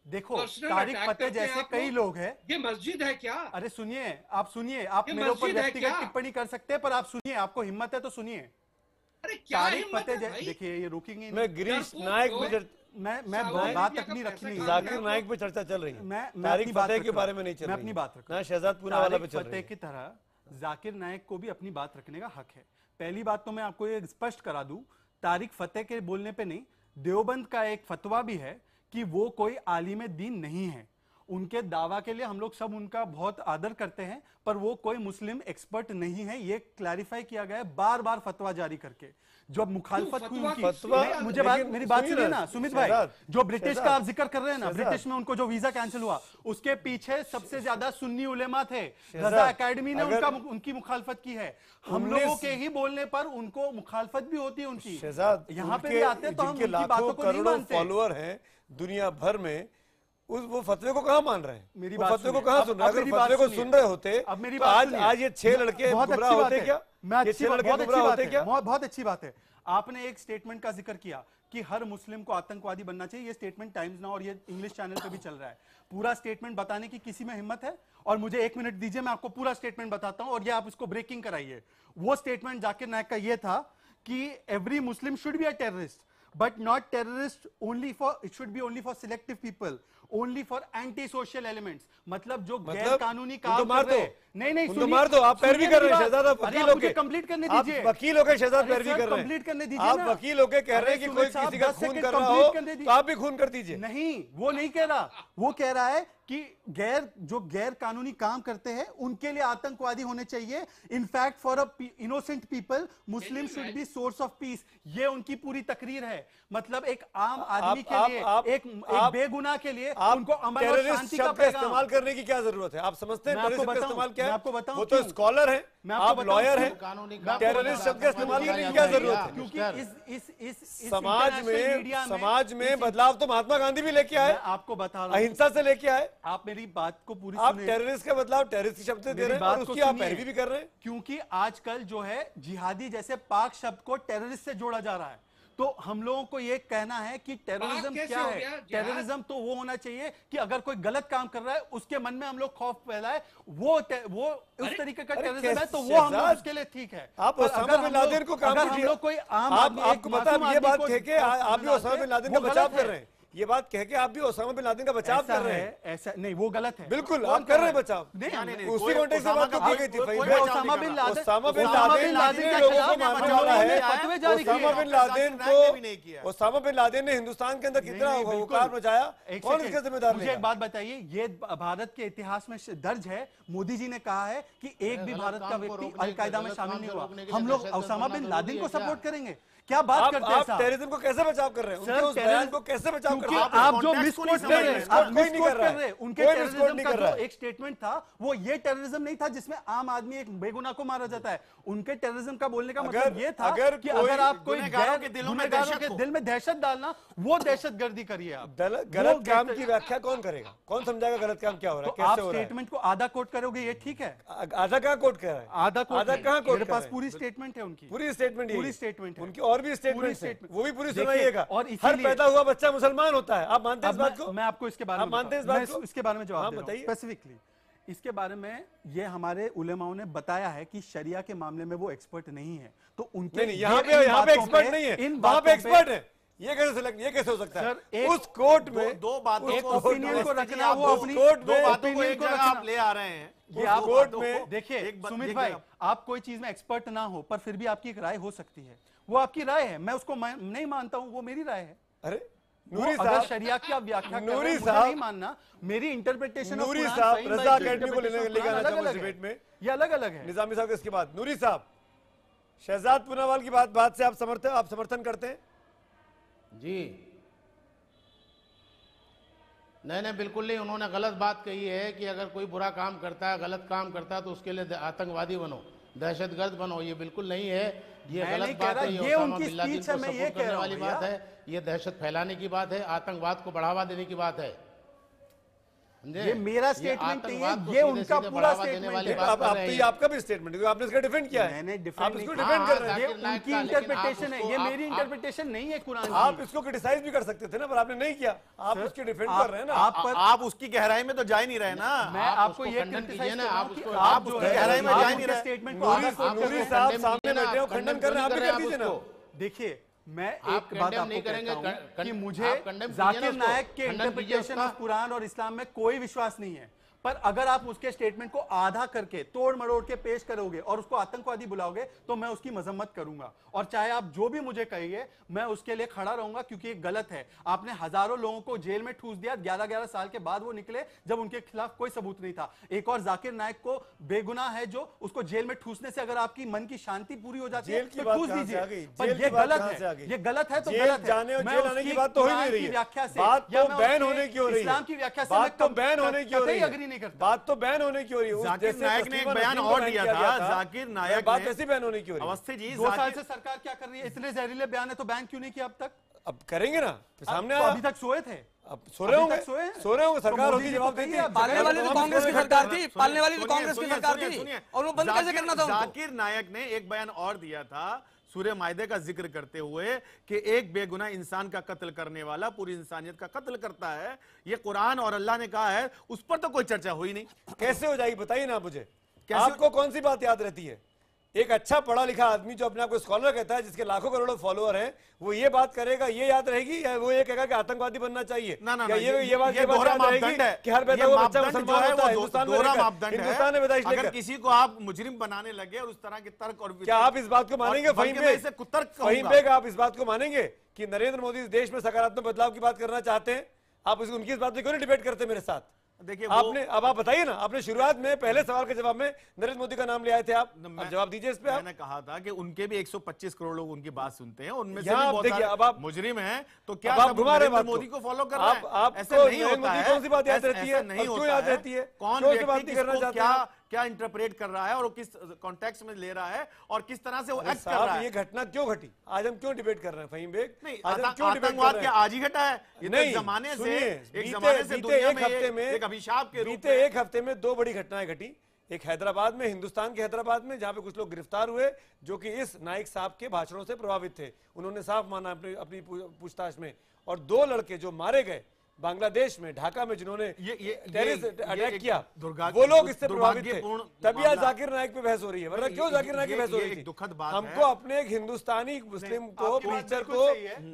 [SPEAKER 12] देखो, तारिक फतेह जैसे कई लोग हैं।
[SPEAKER 11] ये मस्जिद है क्या?
[SPEAKER 12] अरे सुनिए, आप सुनिए। आप मेरे ऊपर व्यक्तिगत टिप्पणी कर सकते हैं, पर आप सुनिए। आपको हिम्मत है तो सुनिए। तारिक फतेह, देखिए ये रुकेंगे।
[SPEAKER 2] मैं गिरीश नायक
[SPEAKER 12] मैं बात तक नहीं रखनी।
[SPEAKER 2] जाकिर नायक पे चर्चा चल रही है।
[SPEAKER 12] मैं
[SPEAKER 2] तारिक फतेह के बारे में नहीं चल रही।
[SPEAKER 12] मैं अपनी बात रख रहा हूं।
[SPEAKER 2] शहजाद पूनावाला पे चल रही है।
[SPEAKER 12] फतेह की तरह जाकिर नायक को भी अपनी बात रखने का हक है। पहली बात तो मैं आपको ये स्पष्ट करा दूं, तारिक फतेह के बोलने पे नहीं, देवबंद का एक फतवा भी है कि वो कोई आलिम दीन नहीं है। उनके दावा के लिए हम लोग सब उनका बहुत आदर करते हैं, पर वो कोई मुस्लिम एक्सपर्ट नहीं है। ये क्लैरिफाई किया गया है बार बार फतवा जारी करके। जो मुखालफत हुई उनकी, मुझे मेरी बात सुनिए ना सुमित भाई। जो ब्रिटिश का आप जिक्र कर रहे हैं ना, ब्रिटिश में उनको जो वीजा कैंसिल हुआ, उसके पीछे सबसे ज्यादा सुन्नी उलेमा थे। रजा एकेडमी ने उनकी मुखालफत की है। हम लोगों के ही बोलने पर उनको मुखालफत भी होती है उनकी। यहाँ पे भी आते हैं तो हम उनकी बातों को नहीं मानते।
[SPEAKER 2] फॉलोअर हैं दुनिया भर में, वो फतवे को कहाँ मान रहे हैं? मेरी बात फतवे को कहाँ सुन रहे हैं? अगर फतवे को सुन रहे होते अब मेरी तो आज ये 6 लड़के गुमराह होते क्या? ये 6 लड़के गुमराह होते क्या?
[SPEAKER 12] बहुत अच्छी बात है। आपने एक स्टेटमेंट का जिक्र किया कि हर मुस्लिम को आतंकवादी बनना चाहिए। ये स्टेटमेंट टाइम्स नाउ और ये इंग्लिश चैनल पे भी चल रहा है। पूरा स्टेटमेंट बताने की किसी में हिम्मत है? और मुझे 1 मिनट दीजिए, मैं आपको पूरा स्टेटमेंट बताता हूं और ये आप इसको ब्रेकिंग कराइए। वो स्टेटमेंट जाकिर नायक का ये था कि every Muslim should be a terrorist, but not terrorist only for, it should be only for selective people, only for anti social elements। मतलब जो गैर कानूनी काम कर रहे हैं, नहीं
[SPEAKER 2] मार दो। आप पैरवी कर रहे हैं शहजाद, आप वकील होके
[SPEAKER 12] कंप्लीट करने दीजिए।
[SPEAKER 2] वकील होके शहजाद पैरवी कर रहे हैं,
[SPEAKER 12] कंप्लीट करने दीजिए।
[SPEAKER 2] आप वकील होके कह रहे हैं कि कोई किसी का खून कर रहा हो तो आप भी खून कर दीजिए।
[SPEAKER 12] नहीं, वो नहीं कह रहा। वो कह रहा है कि जो गैर कानूनी काम करते हैं उनके लिए आतंकवादी होने चाहिए। In fact for a innocent people Muslim should be source of peace. ये उनकी पूरी तकरीर है। मतलब एक आम आदमी के लिए, एक बेगुनाह के लिए उनको अमन और शांति का
[SPEAKER 2] इस्तेमाल करने की क्या जरूरत है? आप समझते हैं टेररिस्ट का इस्तेमाल क्या है? आपको बताऊं, वो तो स्कॉलर है, आप लॉयर हैं। टेररिस्ट शब्द का इस्तेमाल करने की क्या जरूरत है?
[SPEAKER 12] क्योंकि इस
[SPEAKER 2] समाज में बदलाव तो महात्मा गांधी भी लेके आए।
[SPEAKER 12] आपको बता रहा हूं,
[SPEAKER 2] अहिंसा से लेके आए।
[SPEAKER 12] आप मेरी बात को पूरी
[SPEAKER 2] आप टेररिस्ट का बदलाव टेररिस्ट शब्द से दे रहे हैं और उसकी आप पैरवी भी कर रहे हैं।
[SPEAKER 12] क्योंकि आजकल जो है जिहादी जैसे पाक शब्द को टेररिस्ट से जोड़ा जा रहा है। तो हम लोगों को ये कहना है कि टेररिज्म क्या है? टेररिज्म तो वो होना चाहिए कि अगर कोई गलत काम कर रहा है उसके मन में हम लोग खौफ फैलाए, वो उस तरीके का टेररिज्म है, तो वो हम लोग उसके लिए ठीक है।
[SPEAKER 2] आप ओसामा बिन लादेन को काम कीजिए।
[SPEAKER 12] कोई आम आदमी,
[SPEAKER 2] आपको पता है, ये बात कह के आप भी ओसामा बिन लादेन का बचाव कर रहे हैं। ये बात कह के आप भी ओसामा बिन लादेन का बचाव कर रहे हैं।
[SPEAKER 12] ऐसा नहीं, वो गलत है।
[SPEAKER 2] बिल्कुल आप कर रहे हैं बचाव। उसी कॉन्टेक्स्ट से बात की गई थी।
[SPEAKER 12] ओसामा बिन लादेन
[SPEAKER 2] लोगों को मारने वाला है। ओसामा बिन लादेन ने हिंदुस्तान के अंदर कितना हुकार मचाया, कौन इसके जिम्मेदार?
[SPEAKER 12] मुझे एक बात बताइए, ये भारत के इतिहास में दर्ज है। मोदी जी ने कहा है कि एक भी भारत का व्यक्ति अलकायदा में शामिल नहीं हुआ। हम लोग ओसामा बिन लादेन को सपोर्ट करेंगे? क्या बात करते हैं
[SPEAKER 2] आप टेररिज्म को कैसे बचाव कर रहे हैं? उनके उस बयान को कैसे बचाव कर रहे हैं?
[SPEAKER 12] आप जो मिसकोट कर रहे हैं, आप मिसकोट कर रहे हैं। उनके टेररिज्म का जो एक स्टेटमेंट था, वो ये टेररिज्म नहीं था जिसमें आम आदमी एक बेगुनाह को मारा जाता है। उनके टेररिज्म का बोलने का मतलब ये था कि अगर आप कोई गुनहगारों के दिल में दहशत डालना, वो दहशतगर्दी करिए। आप
[SPEAKER 2] गलत काम की व्याख्या कौन करेगा? कौन समझाएगा गलत काम क्या हो रहा है, कैसे हो रहा है?
[SPEAKER 12] आप स्टेटमेंट को आधा कोट करोगे, ये ठीक है?
[SPEAKER 2] आधा कहाँ कोट कर रहा है?
[SPEAKER 12] आधा
[SPEAKER 2] कहाँ कोट?
[SPEAKER 12] मेरे पास पूरी स्टेटमेंट है उनकी,
[SPEAKER 2] पूरी स्टेटमेंट
[SPEAKER 12] है
[SPEAKER 2] उनकी, और भी स्टेटमेंट है, वो भी पूरी सुनाइएगा। और हर पैदा हुआ बच्चा मुसलमान होता है। आप मानते हैं इस बात को?
[SPEAKER 12] मैं आपको इसके बारे में
[SPEAKER 2] मानते हैं इस बात को?
[SPEAKER 12] इसके बारे में जवाब
[SPEAKER 2] बताइए
[SPEAKER 12] स्पेसिफिकली। इसके बारे में ये हमारे उलेमाओं ने बताया है कि शरिया के मामले में वो एक्सपर्ट नहीं है, तो उनके
[SPEAKER 2] नहीं, यहाँ पे एक्सपर्ट नहीं है, वहां पे एक्सपर्ट है। ये कैसे हो सकता है? उस कोर्ट में
[SPEAKER 10] दो बातों को
[SPEAKER 12] ओपिनियन को रखना, वो अपनी
[SPEAKER 10] दो बातों को एक जगह आप ले आ रहे हैं।
[SPEAKER 12] ये आप कोर्ट में देखिए सुमित भाई, आप कोई चीज में एक्सपर्ट ना हो पर फिर भी आपकी एक राय हो सकती है, वो आपकी राय है, मैं उसको नहीं मानता हूं, वो मेरी राय है।
[SPEAKER 2] अरे
[SPEAKER 12] नूरी साहब, अगर शरिया की आप व्याख्या कर रहे हैं, मुझे नहीं मानना, मेरी इंटरप्रिटेशन ऑफ
[SPEAKER 2] नूरी साहब रजा अकेडमी को लेके आना चाहूंगा इस डिबेट में,
[SPEAKER 12] ये अलग अलग है।
[SPEAKER 2] निजामी साहब इसके बाद नूरी साहब, शहजाद पूनावाल की बात से आप समर्थन करते हैं?
[SPEAKER 13] जी नहीं, बिल्कुल नहीं। उन्होंने गलत बात कही है कि अगर कोई बुरा काम करता है, गलत काम करता है, तो उसके लिए आतंकवादी बनो, दहशतगर्द बनो। ये बिल्कुल नहीं है, ये गलत बात है, ये ओसामा बिन लादेन को सपोर्ट करने वाली बात है, ये दहशत फैलाने की बात है, आतंकवाद को बढ़ावा देने की बात है।
[SPEAKER 12] ये मेरा स्टेटमेंट नहीं है, ये उनका पूरा स्टेटमेंट है।
[SPEAKER 2] अब तो ये आपका भी स्टेटमेंट है, आपने इसका डिफेंड किया है।
[SPEAKER 12] मैंने
[SPEAKER 2] आप इसको डिफेंड कर रहे हैं,
[SPEAKER 12] ये उनकी इंटरप्रिटेशन है, ये मेरी इंटरप्रिटेशन नहीं है कुरान की।
[SPEAKER 2] आप इसको क्रिटिसाइज भी कर सकते थे ना, पर आपने नहीं किया, आप उसके डिफेंड कर रहे हैं ना।
[SPEAKER 10] आप उसकी गहराई में तो जा ही नहीं रहे ना।
[SPEAKER 12] मैं आपको ये क्रिटिसाइज कर रहा हूं कि
[SPEAKER 10] आप उसकी गहराई में जा ही नहीं रहे।
[SPEAKER 12] स्टेटमेंट
[SPEAKER 2] नूरी साहब सामने बैठे हो, खंडन कर रहे हैं, आप भी कर दीजिए ना।
[SPEAKER 12] देखिए मैं एक बात आपको कहता हूं कि मुझे जाकिर नायक के इंटरप्रिटेशन ऑफ कुरान और इस्लाम में कोई विश्वास नहीं है, पर अगर आप उसके स्टेटमेंट को आधा करके तोड़ मरोड़ के पेश करोगे और उसको आतंकवादी बुलाओगे तो मैं उसकी मजम्मत करूंगा, और चाहे आप जो भी मुझे कहिए मैं उसके लिए खड़ा रहूंगा, क्योंकि ये गलत है। आपने हजारों लोगों को जेल में ठूस दिया, 11-11 साल के बाद वो निकले जब उनके खिलाफ कोई सबूत नहीं था। एक और जाकिर नायक को बेगुनाह है, जो उसको जेल में ठूसने से अगर आपकी मन की शांति पूरी हो जाती है तो ठूस दीजिए, पर ये गलत है, ये गलत है तो गलत है।
[SPEAKER 2] मैं उसकी बात तो हो ही नहीं रही है,
[SPEAKER 12] व्याख्या से
[SPEAKER 2] बात तो बैन होने की हो रही है,
[SPEAKER 12] इस्लाम की व्याख्या से
[SPEAKER 2] बात तो बैन होने की हो रही है, बात तो बैन होने की हो रही है।
[SPEAKER 10] जाकिर नायक ने एक बयान और दिया था, जाकिर नायक
[SPEAKER 2] बात ऐसी बैन होने की हो रही है।
[SPEAKER 10] अवस्थी जी
[SPEAKER 12] 2 साल से सरकार क्या कर रही है? इतने जहरीले बयान है तो बैन क्यों नहीं किया अब तक?
[SPEAKER 2] अब करेंगे ना, सामने
[SPEAKER 12] अभी तक सोए थे,
[SPEAKER 2] अब सो रहे होंगे, सरकार होती जवाब देती है।
[SPEAKER 14] पालने वाली तो कांग्रेस की सरकार थी, पालने वाली तो कांग्रेस की सरकार थी, और वो बंद कैसे करना था उनको?
[SPEAKER 10] जाकिर नायक ने एक बयान और दिया था सूर्य मायदे का जिक्र करते हुए कि एक बेगुनाह इंसान का कत्ल करने वाला पूरी इंसानियत का कत्ल करता है। ये कुरान और अल्लाह ने कहा है, उस पर तो कोई चर्चा हुई नहीं।
[SPEAKER 2] कैसे हो जाएगी बताइए ना मुझे, आपको कौन सी बात याद रहती है? एक अच्छा पढ़ा लिखा आदमी जो अपने आप को स्कॉलर कहता है, जिसके लाखों करोड़ों फॉलोअर हैं, वो ये बात करेगा, ये याद रहेगी, या वो ये कहेगा कि आतंकवादी बनना चाहिए?
[SPEAKER 10] ना,
[SPEAKER 2] ये बात याद रहेगी कि हर पैदा हुआ बच्चा मुसलमान होता है हिंदुस्तान में पैदाइश लेकर।
[SPEAKER 10] अगर किसी को आप मुजरिम बनाने लगे और उस तरह के तर्क और
[SPEAKER 2] क्या आप इस बात को मानेंगे? फहीम बेग, आप इस बात को मानेंगे कि नरेंद्र मोदी इस देश में सकारात्मक बदलाव की बात करना चाहते हैं? आप उनकी इस बात पे क्यों नहीं डिबेट करते मेरे साथ?
[SPEAKER 10] देखिए
[SPEAKER 2] आपने, अब आप बताइए ना, आपने शुरुआत में पहले सवाल के जवाब में नरेंद्र मोदी का नाम ले आए थे, आप जवाब दीजिए इस पे।
[SPEAKER 10] मैंने कहा था कि उनके भी 125 करोड़ लोग उनकी बात सुनते हैं, उनमें से
[SPEAKER 2] भी
[SPEAKER 10] बहुत
[SPEAKER 2] सारे
[SPEAKER 10] अब आप मुजरिम हैं, तो क्या
[SPEAKER 2] आप घुमा रहे हैं
[SPEAKER 10] मोदी को फॉलो कर रहे हैं?
[SPEAKER 2] आप
[SPEAKER 10] ऐसे नहीं होता है।
[SPEAKER 2] कौन सी बात याद रहती है?
[SPEAKER 10] नहीं
[SPEAKER 2] क्यों याद रहती है?
[SPEAKER 10] कौन व्यक्ति किसको क्या इंटरप्रेट कर रहा है और किस कॉन्टेक्स्ट में ले रहा है और किस तरह से वो एक्ट कर रहा है।
[SPEAKER 2] ये घटना क्यों घटी? आज हम क्यों डिबेट कर रहे हैं फहीम बेग?
[SPEAKER 10] नहीं, आतंकवाद क्या आज ही घटा है? ये
[SPEAKER 2] नहीं,
[SPEAKER 10] जमाने से
[SPEAKER 2] एक
[SPEAKER 10] अभिशाप के
[SPEAKER 2] बीते एक हफ्ते में 2 बड़ी घटनाएं घटी। एक हैदराबाद में, हिंदुस्तान के हैदराबाद में, जहां पे कुछ लोग गिरफ्तार हुए जो कि इस नाइक साहब के भाषणों से प्रभावित थे, उन्होंने साफ माना अपनी पूछताछ में। और 2 लड़के जो मारे गए बांग्लादेश में, ढाका में, जिन्होंने टेररिस्ट अटैक किया, वो लोग इससे प्रभावित थे। तभी आज जाकिर नायक पे बहस हो रही है, वरना क्यों जाकिर नायक पे बहस हो रही थी?
[SPEAKER 10] दुखद बात
[SPEAKER 2] हमको अपने एक हिंदुस्तानी मुस्लिम को, प्रीचर को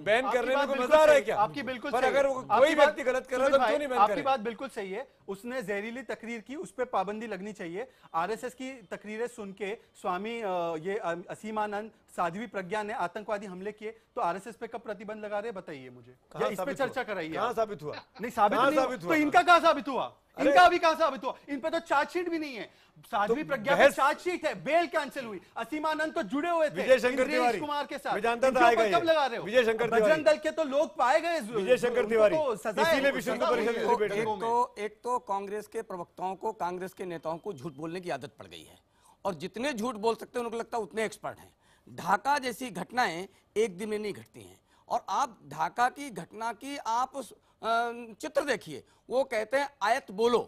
[SPEAKER 2] बैन करने में कोई मजा आ रहा है क्या?
[SPEAKER 12] आपकी बिल्कुल
[SPEAKER 2] पर अगर कोई व्यक्ति गलत कर रहा है तो क्यों नहीं बैन करें?
[SPEAKER 12] आपकी बात बिल्कुल सही है, उसने जहरीली तकरीर की, उस पर पाबंदी लगनी चाहिए। आरएसएस की तकरीरें सुन के स्वामी ये असीमानंद, साध्वी प्रज्ञा ने आतंकवादी हमले किए, तो आरएसएस पे कब प्रतिबंध लगा रहे बताइए मुझे, या इस पे चर्चा कराइए।
[SPEAKER 2] कहां साबित हुआ?
[SPEAKER 12] नहीं साबित नहीं, तो इनका कहां साबित हुआ? इनका अभी कहां साबित हुआ? इन पे तो चार्जशीट भी नहीं है। साध्वी प्रज्ञा पे चार्जशीट है, बेल कैंसिल हुई। असीमानंद तो जुड़े हुए थे
[SPEAKER 2] विजय शंकर तिवारी
[SPEAKER 12] कुमार के साथ,
[SPEAKER 2] मैं जानता था आएगा ये।
[SPEAKER 12] कब लगा रहे हो?
[SPEAKER 2] विजय शंकर तिवारी,
[SPEAKER 12] बजरंग दल के तो लोग पाए गए,
[SPEAKER 2] विजय शंकर तिवारी, इसीलिए विश्व हिंदू परिषद।
[SPEAKER 14] एक तो कांग्रेस के प्रवक्ताओं को, कांग्रेस के नेताओं को झूठ बोलने की आदत पड़ गई है, और जितने झूठ बोल सकते हैं उनको लगता है उतने एक्सपर्ट हैं। ढाका जैसी घटनाएं एक दिन में नहीं घटती हैं, और आप ढाका की घटना की आप चित्र देखिए, वो कहते हैं आयत बोलो,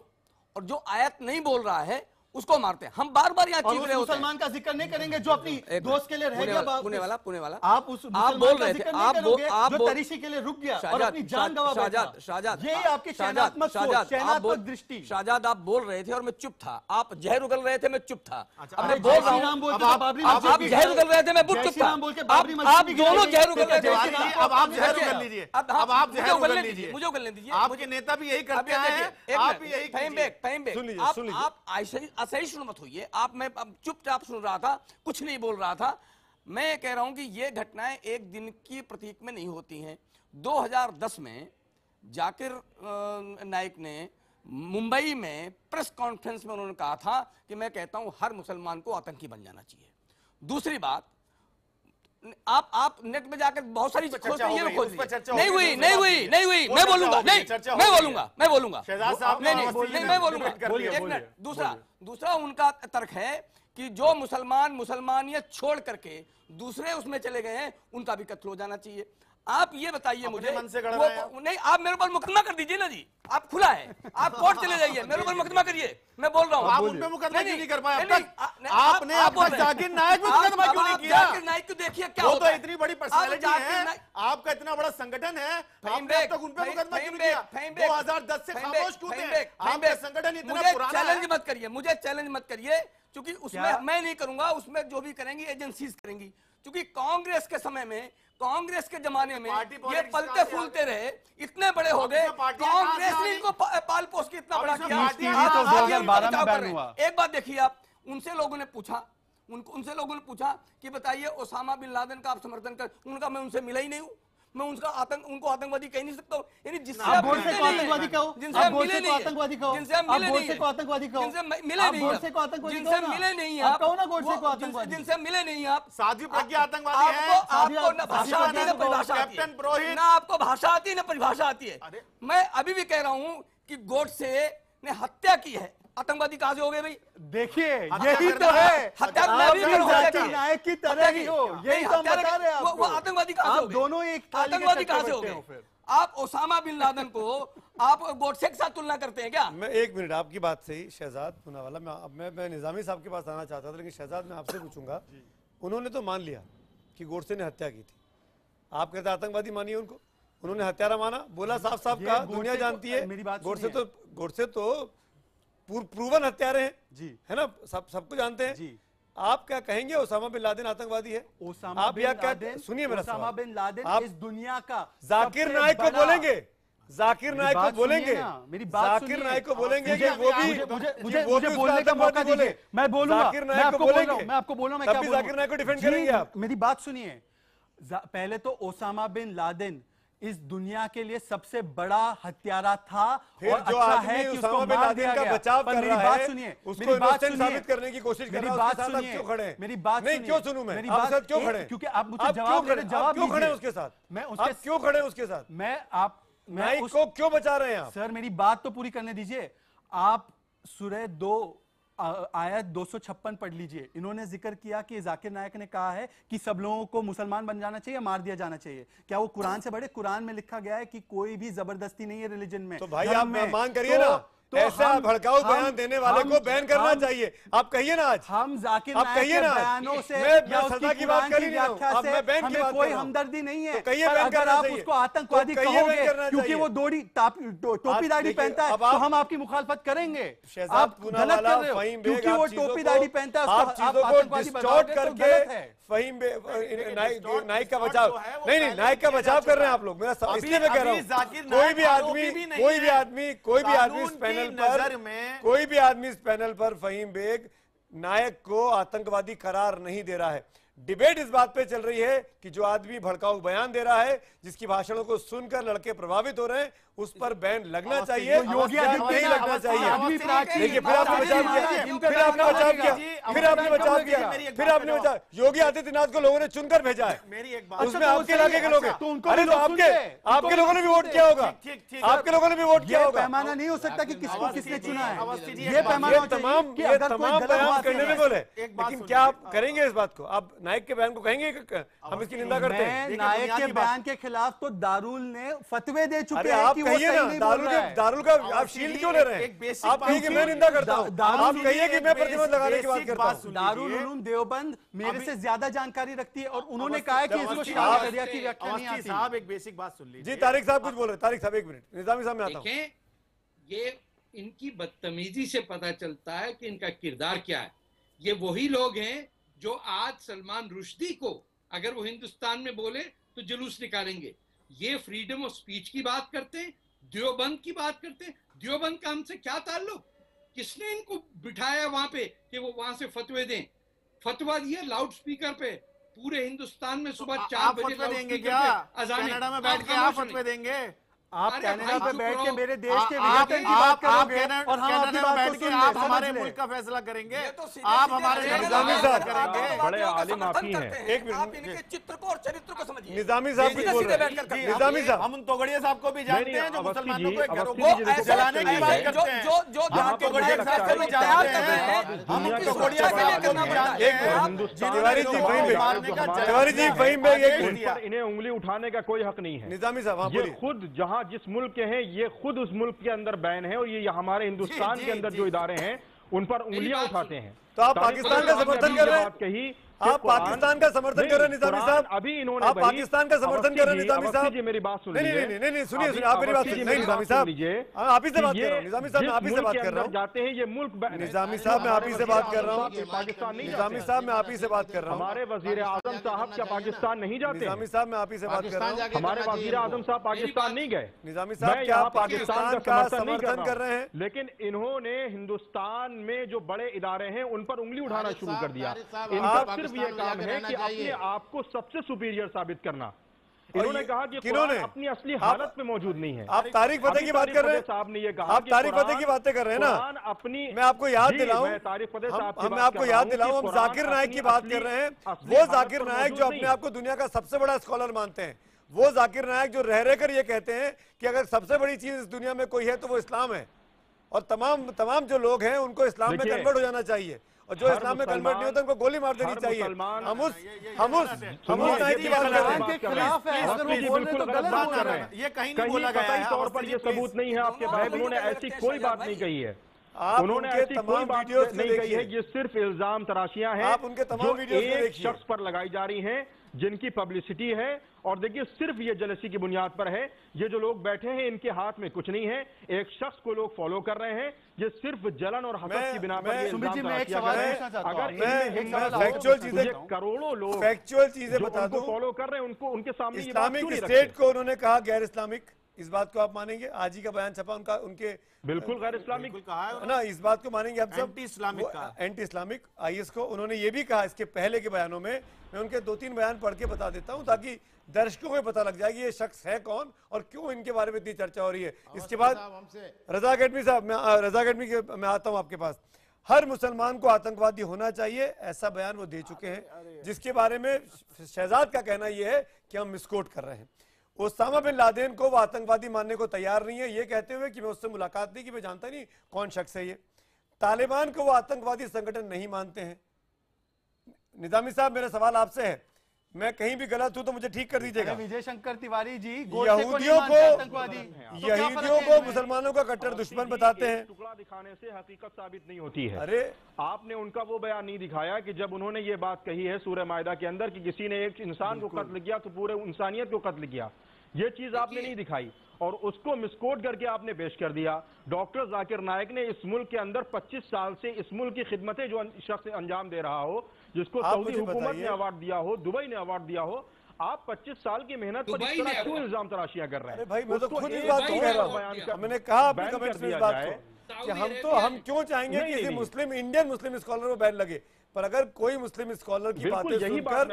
[SPEAKER 14] और जो आयत नहीं बोल रहा है उसको मारते हैं। हम बार बार यहाँ चीख रहे होते हैं।
[SPEAKER 10] मुसलमान का जिक्र नहीं करेंगे जो अपनी दोस्त के लिए रह गया,
[SPEAKER 14] पुणे वाला
[SPEAKER 10] आप उस
[SPEAKER 14] आप बोल रहे थे, आप
[SPEAKER 10] जो तरीसी के लिए रुक गया और अपनी जान गंवा बैठा।
[SPEAKER 14] शाहजाद,
[SPEAKER 10] ये आपकी शहनात्मक सोच, शहनात्मक दृष्टि।
[SPEAKER 14] शाहजाद, आप बोल रहे थे और मैं चुप था, आप जहर उगल रहे थे, मैं चुप था।
[SPEAKER 10] अब
[SPEAKER 14] मैं बोल रहा हूँ, आप जहर उगल रहे थे, मैं चुप था। आप दोनों जहर उगल रहे थे।
[SPEAKER 10] अब आप जहर उगल लीजिए, अब आप जहर उगल लीजिए,
[SPEAKER 14] मुझे उगलने दीजिए।
[SPEAKER 10] आपके नेता भी यही करते हैं, आप भी यही
[SPEAKER 14] कीजिए। आप असहिष्णु मत होइए। आप, मैं चुपचाप सुन रहा था, कुछ नहीं बोल रहा था। मैं ये कह रहा हूं कि ये घटनाएं एक दिन की प्रतीक में नहीं होती हैं। 2010 में जाकिर नाइक ने मुंबई में प्रेस कॉन्फ्रेंस में उन्होंने कहा था कि मैं कहता हूं हर मुसलमान को आतंकी बन जाना चाहिए। दूसरी बात, आप नेट में जाकर बहुत सारी खोज नहीं हुई। मैं बोलूंगा, एक मिनट। दूसरा उनका तर्क है कि जो मुसलमानियत छोड़ करके दूसरे उसमें चले गए हैं, उनका भी कत्ल हो जाना चाहिए। आप ये बताइए मुझे, नहीं, आप मेरे ऊपर मुकदमा कर दीजिए ना जी, आप खुला है, आप कोर्ट चले जाइए, मेरे ऊपर मुकदमा करिए, मैं बोल रहा हूँ।
[SPEAKER 10] आप उन पे मुकदमा क्यों नहीं कर पाए अब तक? आपने जाकिर नाइक पे मुकदमा क्यों नहीं किया?
[SPEAKER 14] जाकिर नाइक को देखिए क्या
[SPEAKER 10] वो
[SPEAKER 14] होता
[SPEAKER 10] तो
[SPEAKER 14] है।
[SPEAKER 10] इतनी बड़ी पर्सनालिटी है, आपका इतना बड़ा संगठन है, आपने अब तक उन पे मुकदमा क्यों नहीं किया? 2010 से खामोश क्यों थे? आपका संगठन इतना पुराना है।
[SPEAKER 14] चैलेंज मत करिए, क्योंकि उसमें मैं नहीं करूंगा, उसमें जो भी करेंगी एजेंसीज करेंगी। क्योंकि कांग्रेस के समय में, कांग्रेस के जमाने में ये पलते फूलते रहे, इतने बड़े हो गए, कांग्रेस ने इनको पाल पोस के इतना बड़ा किया। एक बात देखिए, आप उनसे लोगों ने पूछा कि बताइए ओसामा बिन लादेन का आप समर्थन कर, उनका मैं उनसे मिला ही नहीं हूँ, मैं उनको आतंकवादी कह नहीं सकता हूँ। यानी जिनसे आप
[SPEAKER 10] आतंकवादी कहो,
[SPEAKER 14] जिनसे हम मिले नहीं,
[SPEAKER 10] आतंकवादी कहो,
[SPEAKER 14] जिनसे हम मिले नहीं,
[SPEAKER 10] जिनसे
[SPEAKER 14] मिले नहीं, जिनसे मिले नहीं आप, जिनसे मिले नहीं आप,
[SPEAKER 10] साध्वी प्रज्ञा आतंकवादी है,
[SPEAKER 14] आपको भाषा आती है,
[SPEAKER 10] कैप्टन पुरोहित,
[SPEAKER 14] ना आपको भाषा आती है ना परिभाषा आती है। मैं अभी भी कह रहा हूँ कि गोडसे ने हत्या की है, आतंकवादी कहां से हो गए भाई?
[SPEAKER 10] देखिए यही तो है, नायक की तरह ही हो, यही तो बता रहे हैं।
[SPEAKER 14] वो आतंकवादी कहां से हो गए?
[SPEAKER 10] दोनों एक
[SPEAKER 14] आतंकवादी कहां से हो गए? आप ओसामा बिन लादेन को आप गोडसे के साथ तुलना करते हैं क्या?
[SPEAKER 2] मैं एक मिनट, आपकी बात सही, शहजाद पूनावाला, मैं निजामी साहब के पास आना चाहता था, लेकिन शहजाद मैं आपसे पूछूंगा, उन्होंने तो मान लिया कि गोडसे ने हत्या की थी, आप कहते आतंकवादी मानिए उनको? उन्होंने हत्यारा माना, बोला साफ साफ कहा, दुनिया जानती है गोडसे तो प्रूवन हत्यारे हैं जी, है ना, सबको जानते हैं जी। आप क्या कहेंगे ओसामा बिन लादेन आतंकवादी है?
[SPEAKER 10] आप या क्या, सुनिए मेरा सवाल, ओसामा बिन लादेन
[SPEAKER 2] आप
[SPEAKER 10] इस दुनिया का
[SPEAKER 2] जाकिर नाइक को बोलेंगे, जाकिर नाइक को बोलेंगे,
[SPEAKER 10] मेरी बात
[SPEAKER 2] जाकिर नाइक को बोलेंगे कि वो भी
[SPEAKER 10] मुझे बोलने का मौका दीजिए, मैं बोलूंगा,
[SPEAKER 2] जाकिर नाइक को बोलेंगे,
[SPEAKER 10] मैं आपको बोल रहा हूं, मैं क्या बोलूं,
[SPEAKER 2] जाकिर नाइक को डिफेंड करेंगे आप?
[SPEAKER 10] मेरी बात सुनिए, पहले तो ओसामा बिन लादेन इस दुनिया के लिए सबसे बड़ा हत्यारा था,
[SPEAKER 2] फिर
[SPEAKER 10] और
[SPEAKER 2] जो
[SPEAKER 10] अच्छा
[SPEAKER 2] आदमी
[SPEAKER 10] है कि
[SPEAKER 2] उसामा
[SPEAKER 10] उसको
[SPEAKER 2] बिन
[SPEAKER 10] मार
[SPEAKER 2] लादेन
[SPEAKER 10] दिया
[SPEAKER 2] का
[SPEAKER 10] गया।
[SPEAKER 2] बचाव
[SPEAKER 10] पर
[SPEAKER 2] कर
[SPEAKER 10] मेरी
[SPEAKER 2] रहा
[SPEAKER 10] बात
[SPEAKER 2] है,
[SPEAKER 10] सुनिए,
[SPEAKER 2] उसको इनोसेंट साबित करने की कोशिश कर रहा है,
[SPEAKER 10] बात
[SPEAKER 2] उसके साथ
[SPEAKER 10] सुनिए,
[SPEAKER 2] क्यों खड़े हैं?
[SPEAKER 10] मेरी बात
[SPEAKER 2] नहीं,
[SPEAKER 10] सुनिए,
[SPEAKER 2] क्यों सुनूं मैं?
[SPEAKER 10] मेरी
[SPEAKER 2] आप
[SPEAKER 10] बात
[SPEAKER 2] साथ क्यों खड़े हैं?
[SPEAKER 10] क्योंकि आप मुझे जवाब
[SPEAKER 2] क्यों खड़े हैं उसके साथ?
[SPEAKER 10] मैं
[SPEAKER 2] आप क्यों खड़े हैं उसके साथ?
[SPEAKER 10] मैं
[SPEAKER 2] को क्यों बचा रहे हैं आप?
[SPEAKER 10] सर मेरी बात तो पूरी करने दीजिए। आप सूरह 2 आयत 256 पढ़ लीजिए। इन्होंने जिक्र किया कि जाकिर नायक ने कहा है कि सब लोगों को मुसलमान बन जाना चाहिए, मार दिया जाना चाहिए। क्या वो कुरान से बड़े? कुरान में लिखा गया है कि कोई भी जबरदस्ती नहीं है रिलीजन में।
[SPEAKER 2] तो भाई आप मान करिए ना, ऐसा भड़काऊ बयान देने वाले को बैन करना चाहिए। आप कहिए ना, आज
[SPEAKER 10] हम जाकिर
[SPEAKER 2] नायक के
[SPEAKER 10] बयानों से
[SPEAKER 2] मैं सजा की बात कर रही हूं, अब मैं बैन की बात
[SPEAKER 10] कोई हमदर्दी नहीं है।
[SPEAKER 2] कहिए बैन करना
[SPEAKER 10] आप उसको आतंकवादी कहोगे क्योंकि वो टोपी दाढ़ी पहनता है, तो हम आपकी मुखालफत करेंगे। आप गलत कर रहे हो, क्योंकि वो टोपी दाढ़ी पहनता है,
[SPEAKER 2] आप चीजों को डिस्टॉर्ट करके फहीम नाइक का बचाव नहीं, नाइक का बचाव कर रहे हैं आप लोग। मेरा इसलिए मैं कह रहा हूँ, कोई भी आदमी इस पैनल पर फहीम बेग नायक को आतंकवादी करार नहीं दे रहा है। डिबेट इस बात पे चल रही है कि जो आदमी भड़काऊ बयान दे रहा है, जिसकी भाषणों को सुनकर लड़के प्रभावित हो रहे हैं, उस पर बैन लगना चाहिए,
[SPEAKER 10] योगी
[SPEAKER 2] नहीं लगना चाहिए। देखिए फिर आपने बचाव किया, योगी आदित्यनाथ को लोगों ने चुनकर भेजा है, उसमें आपके इलाके के लोग हैं। अरे तो आपके लोगों ने भी वोट किया होगा, आपके लोगों ने भी वोट किया होगा।
[SPEAKER 10] पैमाना नहीं हो सकता कि किसको किसने चुना है।
[SPEAKER 2] ये पैमाना तमाम बयान करने में बोले, लेकिन क्या आप करेंगे इस बात को? आप नायक के बयान को कहेंगे हम इसकी निंदा करते हैं?
[SPEAKER 12] नायक के बयान के खिलाफ तो दारुल ने फतवे दे चुके
[SPEAKER 2] हैं कि वो सही नहीं बोल रहा है। दारुल का आप शील्ड क्यों ले रहे हैं? आप कहिए कि मैं निंदा करता हूं, आप कहिए कि मैं प्रतिबंध लगाने की बात करता हूं।
[SPEAKER 12] दारुल उलूम देवबंद मेरे से ज्यादा जानकारी रखती है और उन्होंने कहा है कि इसको शरिया की व्याख्या नहीं आती।
[SPEAKER 10] साहब एक बेसिक बात सुन लीजिए।
[SPEAKER 2] जी तारिक साहब कुछ बोल रहे हैं। तारिक साहब एक मिनट, निजामी साहब मैं आता हूं।
[SPEAKER 11] ये इनकी बदतमीजी से पता चलता है कि इनका किरदार क्या है। ये वही लोग हैं जो आज सलमान रुश्दी को अगर वो हिंदुस्तान में बोले तो जुलूस निकालेंगे। ये फ्रीडम ऑफ स्पीच की बात करते हैं, देवबंद की बात करते हैं। देवबंद का हमसे क्या ताल्लुक? किसने इनको बिठाया वहां पे कि वो वहां से फतवे दें? फतवा दिया लाउड स्पीकर पे पूरे हिंदुस्तान में सुबह 4 बजे
[SPEAKER 10] फतवे देंगे क्या? कनाडा में बैठ के आप फतवे देंगे?
[SPEAKER 12] आप कनाडा पे बैठ के मेरे देश के विघटन की बात करोगे और हम आपकी बात को सुन
[SPEAKER 10] आप हमारे मुल्क का फैसला करेंगे, आप हमारे
[SPEAKER 2] निजामी साहब
[SPEAKER 10] करेंगे।
[SPEAKER 3] बड़े आलिम आप ही हैं।
[SPEAKER 2] एक मिनट,
[SPEAKER 14] आप इनके चित्र को और चरित्र को समझिए।
[SPEAKER 2] निजामी साहब कुछ बोल रहे हैं। निजामी साहब
[SPEAKER 10] हम उन तोगड़िया साहब को भी जानते हैं जो मुसलमानों को घरों
[SPEAKER 14] वो
[SPEAKER 10] को जलाने की बात करते हैं।
[SPEAKER 14] जो
[SPEAKER 10] हम तोगड़िया साहब को भी जानते हैं, हम तोगड़िया साहब को भी जानते हैं।
[SPEAKER 2] तिवारी जी वहीं पे
[SPEAKER 15] इन्हें उंगली उठाने का कोई हक नहीं है।
[SPEAKER 2] निजामी साहब
[SPEAKER 15] ये खुद जहां जिस मुल्क के हैं ये खुद उस मुल्क के अंदर बैन है और ये हमारे हिंदुस्तान के अंदर जो इदारे हैं उन पर उंगलियां उठाते हैं।
[SPEAKER 2] तो आप पाकिस्तान का समर्थन कर रहे हैं? आप पाकिस्तान का समर्थन कर रहे हैं निजामी साहब?
[SPEAKER 15] अभी इन्होंने
[SPEAKER 2] आप पाकिस्तान का समर्थन कर रहे हैं निजामी साहब?
[SPEAKER 15] मेरी बात सुनिए।
[SPEAKER 2] नहीं सुनिए, आप मेरी बात सुनिए। नहीं निजामी साहब आप ही से बात कर रहा हूँ। निजामी साहब मैं आप ही से बात कर रहा हूँ।
[SPEAKER 15] जाते हैं ये मुल्क
[SPEAKER 2] निजामी साहब मैं आप ही से बात कर रहा हूँ।
[SPEAKER 15] पाकिस्तान नहीं,
[SPEAKER 2] निजामी साहब मैं आप ही से बात कर रहा हूँ।
[SPEAKER 15] हमारे वजीर आजम साहब क्या पाकिस्तान नहीं जाते?
[SPEAKER 2] निजामी साहब मैं आप ही से बात कर रहा हूँ।
[SPEAKER 15] हमारे वजीर आजम साहब पाकिस्तान नहीं गए।
[SPEAKER 2] निजामी साहब क्या आप पाकिस्तान का समर्थन कर रहे हैं?
[SPEAKER 15] लेकिन इन्होंने हिंदुस्तान में जो बड़े इदारे हैं उन पर उंगली उठाना शुरू कर दिया। इनका सिर्फ ये काम है कि अपने आप को सबसे सुपीरियर साबित करना। इन्होंने कहा कि कुरान अपनी असली हालत में मौजूद नहीं है।
[SPEAKER 2] आप तारिक फतेह की बात कर रहे हैं?
[SPEAKER 15] साहब ने ये कहा
[SPEAKER 2] आप तारिक फतेह की बातें कर रहे हैं ना?
[SPEAKER 15] अपनी
[SPEAKER 2] मैं आपको याद दिलाऊं, मैं आपको याद दिलाऊं, हम जाकिर नायक की बात कर रहे हैं। वो जाकिर नायक जो अपने आप को दुनिया का सबसे बड़ा स्कॉलर मानते हैं, वो जाकिर नायक जो रह रहकर ये कहते हैं कि अगर सबसे बड़ी चीज इस दुनिया में कोई है तो वो इस्लाम है और तमाम जो लोग हैं उनको इस्लाम में कन्वर्ट हो जाना चाहिए और जो इस्लाम में कन्वर्ट नहीं होता उनको गोली मार देनी चाहिए। हम उस नायक की बात कर रहे हैं।
[SPEAKER 12] खिलाफ है, अगर वो बोल रहे तो गलत बोल रहे हैं।
[SPEAKER 10] ये कहीं नहीं बोला गया है।
[SPEAKER 15] तौर पर ये सबूत नहीं है आपके पास। उन्होंने ऐसी कोई बात नहीं कही है। उन्होंने ऐसी कोई बात नहीं कही है। ये सिर्फ इल्जाम तराशियां हैं
[SPEAKER 2] आप उनके तमाम वीडियोस को देखिए,
[SPEAKER 15] शख्स पर लगाई जा रही हैं जिनकी पब्लिसिटी है। और देखिए सिर्फ ये जेलसी की बुनियाद पर है। ये जो लोग बैठे हैं इनके हाथ में कुछ नहीं है। एक शख्स को लोग फॉलो कर रहे हैं। ये सिर्फ जलन और हसद की बिना पर
[SPEAKER 2] फैक्चुअल चीजें,
[SPEAKER 15] करोड़ों लोग
[SPEAKER 2] फैक्चुअल चीजें बता दूं,
[SPEAKER 15] फॉलो कर रहे हैं उनको, उनके सामने
[SPEAKER 2] इस्लामिक स्टेट को उन्होंने कहा गैर इस्लामिक। इस बात को आप मानेंगे? आज ही का बयान छपा उनका, उनके
[SPEAKER 15] बिल्कुल गैर इस्लामिक
[SPEAKER 10] कहा है
[SPEAKER 2] ना, इस बात को मानेंगे आप सब?
[SPEAKER 10] एंटी इस्लामिक कहा,
[SPEAKER 2] एंटी इस्लामिक आईएस को उन्होंने ये भी कहा इसके पहले के बयानों में। मैं उनके 2-3 बयान पढ़ के बता देता हूं ताकि दर्शकों को पता लग जाए कि ये शख्स है कौन और क्यों इनके बारे में इतनी चर्चा हो रही है। इसके बाद रजा अकेडमी साहब, मैं रजा अकेडमी के मैं आता हूं आपके पास। हर मुसलमान को आतंकवादी होना चाहिए, ऐसा बयान वो दे चुके हैं, जिसके बारे में शहजाद का कहना यह है कि हम मिसकोट कर रहे हैं। ओसामा बिन लादेन को वो आतंकवादी मानने को तैयार नहीं है, ये कहते हुए कि मैं उससे मुलाकात नहीं की, मैं जानता नहीं कौन शख्स है ये। तालिबान को वो आतंकवादी संगठन नहीं मानते हैं। निजामी साहब मेरा सवाल आपसे है, मैं कहीं भी गलत हूं तो मुझे ठीक कर दीजिएगा।
[SPEAKER 12] विजय शंकर तिवारी जी
[SPEAKER 2] यहूदियों को मुसलमानों का कट्टर दुश्मन बताते हैं।
[SPEAKER 15] टुकड़ा दिखाने से हकीकत साबित नहीं होती है।
[SPEAKER 2] अरे
[SPEAKER 15] आपने उनका वो बयान नहीं दिखाया कि जब उन्होंने ये बात कही है सूरह मायदा के अंदर कि किसी ने एक इंसान को कत्ल किया तो पूरे इंसानियत को कत्ल किया, ये चीज आपने नहीं दिखाई और उसको मिसकोट करके आपने पेश कर दिया। डॉक्टर जाकिर नायक ने इस मुल्क के अंदर 25 साल से इस मुल्क की खिदमतें जो शख्स अंजाम दे रहा हो, जिसको सऊदी हुकूमत ने अवार्ड दिया हो, दुबई ने अवार्ड दिया हो, आप 25 साल की मेहनत पर इस तरह क्यों इल्जाम तराशियां कर रहे हैं?
[SPEAKER 2] भाई मैं तो खुद इस बात को कह रहा हूं, मैंने कहा अपने कमेंट्स में इस बात को कि हम क्यों चाहेंगे कि किसी मुस्लिम इंडियन मुस्लिम स्कॉलर को बैन लगे। पर अगर कोई मुस्लिम स्कॉलर की बातें सुनकर,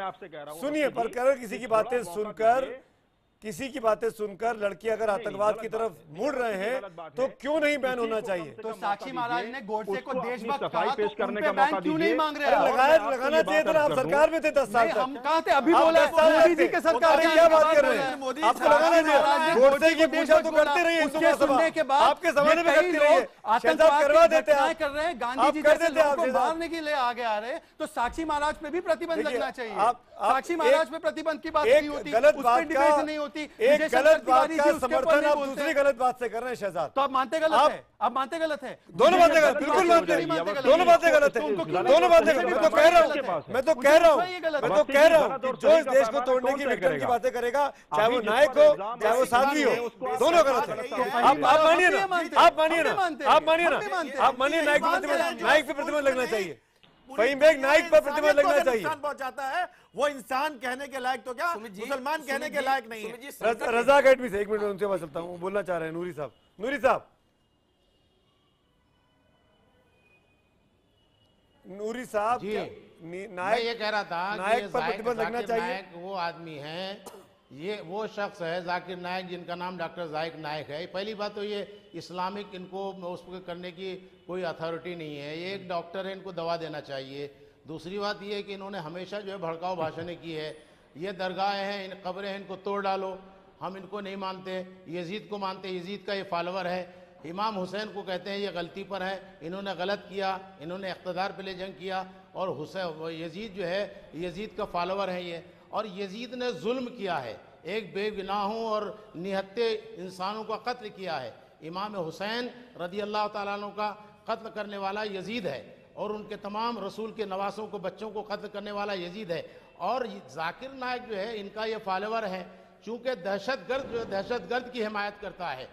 [SPEAKER 2] सुनिए, पर अगर किसी की बातें सुनकर किसी की बातें सुनकर लड़की अगर आतंकवाद की तरफ मुड़ रहे हैं तो क्यों नहीं बैन होना चाहिए?
[SPEAKER 12] तो साक्षी महाराज ने गोडसे को देशभक्त कहा,
[SPEAKER 15] पेश
[SPEAKER 12] तो
[SPEAKER 15] करने
[SPEAKER 12] उन पे
[SPEAKER 15] का
[SPEAKER 12] बैन
[SPEAKER 15] मौका
[SPEAKER 12] क्यों नहीं
[SPEAKER 15] दीजिए।
[SPEAKER 12] मांग रहे आप?
[SPEAKER 2] लगाना चाहिए था ना, आप सरकार में थे 10 साल तक।
[SPEAKER 12] हम कहाँ थे? अभी
[SPEAKER 2] आप
[SPEAKER 12] बोला
[SPEAKER 2] 10 साल
[SPEAKER 12] मोदी जी
[SPEAKER 2] थे।
[SPEAKER 12] के सरकार
[SPEAKER 2] अरे क्या बात कर रहे हैं? आपको लगाना चाहिए। गोडसे की पूजा तो करते रहिए,
[SPEAKER 12] उसके सुनने के बाद
[SPEAKER 2] आपके जमाने में करते रहिए,
[SPEAKER 12] आतंकवाद
[SPEAKER 2] करवा
[SPEAKER 12] की
[SPEAKER 2] देते
[SPEAKER 12] घटनाएं
[SPEAKER 2] आप,
[SPEAKER 12] कर रहे हैं, गांधी जी जैसे लोगों को मारने के लिए आगे आ रहे हैं, तो साक्षी महाराज पे भी प्रतिबंध लगना चाहिए। साक्षी महाराज पे प्रतिबंध की बात नहीं होती,
[SPEAKER 2] गलत
[SPEAKER 12] उस
[SPEAKER 2] बात
[SPEAKER 12] पे डिबेट नहीं होती,
[SPEAKER 2] एक गलत बात का
[SPEAKER 12] उसके ऊपर
[SPEAKER 2] समर्थन
[SPEAKER 12] नहीं
[SPEAKER 2] आप
[SPEAKER 12] बोलते।
[SPEAKER 2] दूसरी गलत बात से कर रहे हैं शहजाद।
[SPEAKER 12] तो आप मानते गलत है? आप मानते गलत है?
[SPEAKER 2] दोनों बातें गलत, बिल्कुल मानते हैं, दोनों बातें गलत है, दोनों बातें गलत। मैं तो कह रहा हूँ, मैं तो कह रहा हूँ कि जो इस देश को तोड़ने की विक्रम की बातें करेगा, चाहे वो नायक हो चाहे वो साध्वी हो, दोनों गलत है। आप मानिए ना, आप मानिए ना, आप मानिए ना, आप मानिए नायक पे प्रतिबंध लगना चाहिए। फहीम बेग, नाइक पर प्रतिबंध लगना चाहिए।
[SPEAKER 10] नुकसान पहुंचाता है वो इंसान कहने के लायक तो क्या मुसलमान कहने के लायक नहीं है।
[SPEAKER 2] रजा अकेडमी से 1 मिनट उनसे बात चलता हूँ, बोलना चाह रहे हैं नूरी साहब। नूरी साहब, नूरी साहब,
[SPEAKER 13] मैं ये कह रहा था
[SPEAKER 2] नायक पर प्रतिबंध लगना चाहिए।
[SPEAKER 13] वो आदमी है, ये वो शख्स है जाकिर नायक, जिनका नाम डॉक्टर जाकिर नायक है। पहली बात तो ये इस्लामिक इनको उस पर करने की कोई अथॉरिटी नहीं है, ये एक डॉक्टर है, इनको दवा देना चाहिए। दूसरी बात ये है कि इन्होंने हमेशा जो है भड़काऊ भाषणें की है। ये दरगाहें हैं, इन कब्रें हैं, इनको तोड़ डालो, हम इनको नहीं मानते, यजीद को मानते, यजीद का ये फॉलोवर है। इमाम हुसैन को कहते हैं ये गलती पर है, इन्होंने गलत किया, इन्होंने इक़्तिदार पे ले जंग किया, और हुसैन यजीद जो है यजीद का फॉलोवर है ये, और यजीद ने जुल्म किया है, एक बेगुनाहों और निहत्ते इंसानों का कत्ल किया है। इमाम हुसैन रदी अल्लाह ताला अन्हु का कत्ल करने वाला यजीद है, और उनके तमाम रसूल के नवासों को, बच्चों को कत्ल करने वाला यजीद है। और जाकिर नायक जो है इनका ये फॉलोवर है, चूँकि दहशतगर्द जो दहशतगर्द की हिमायत करता है।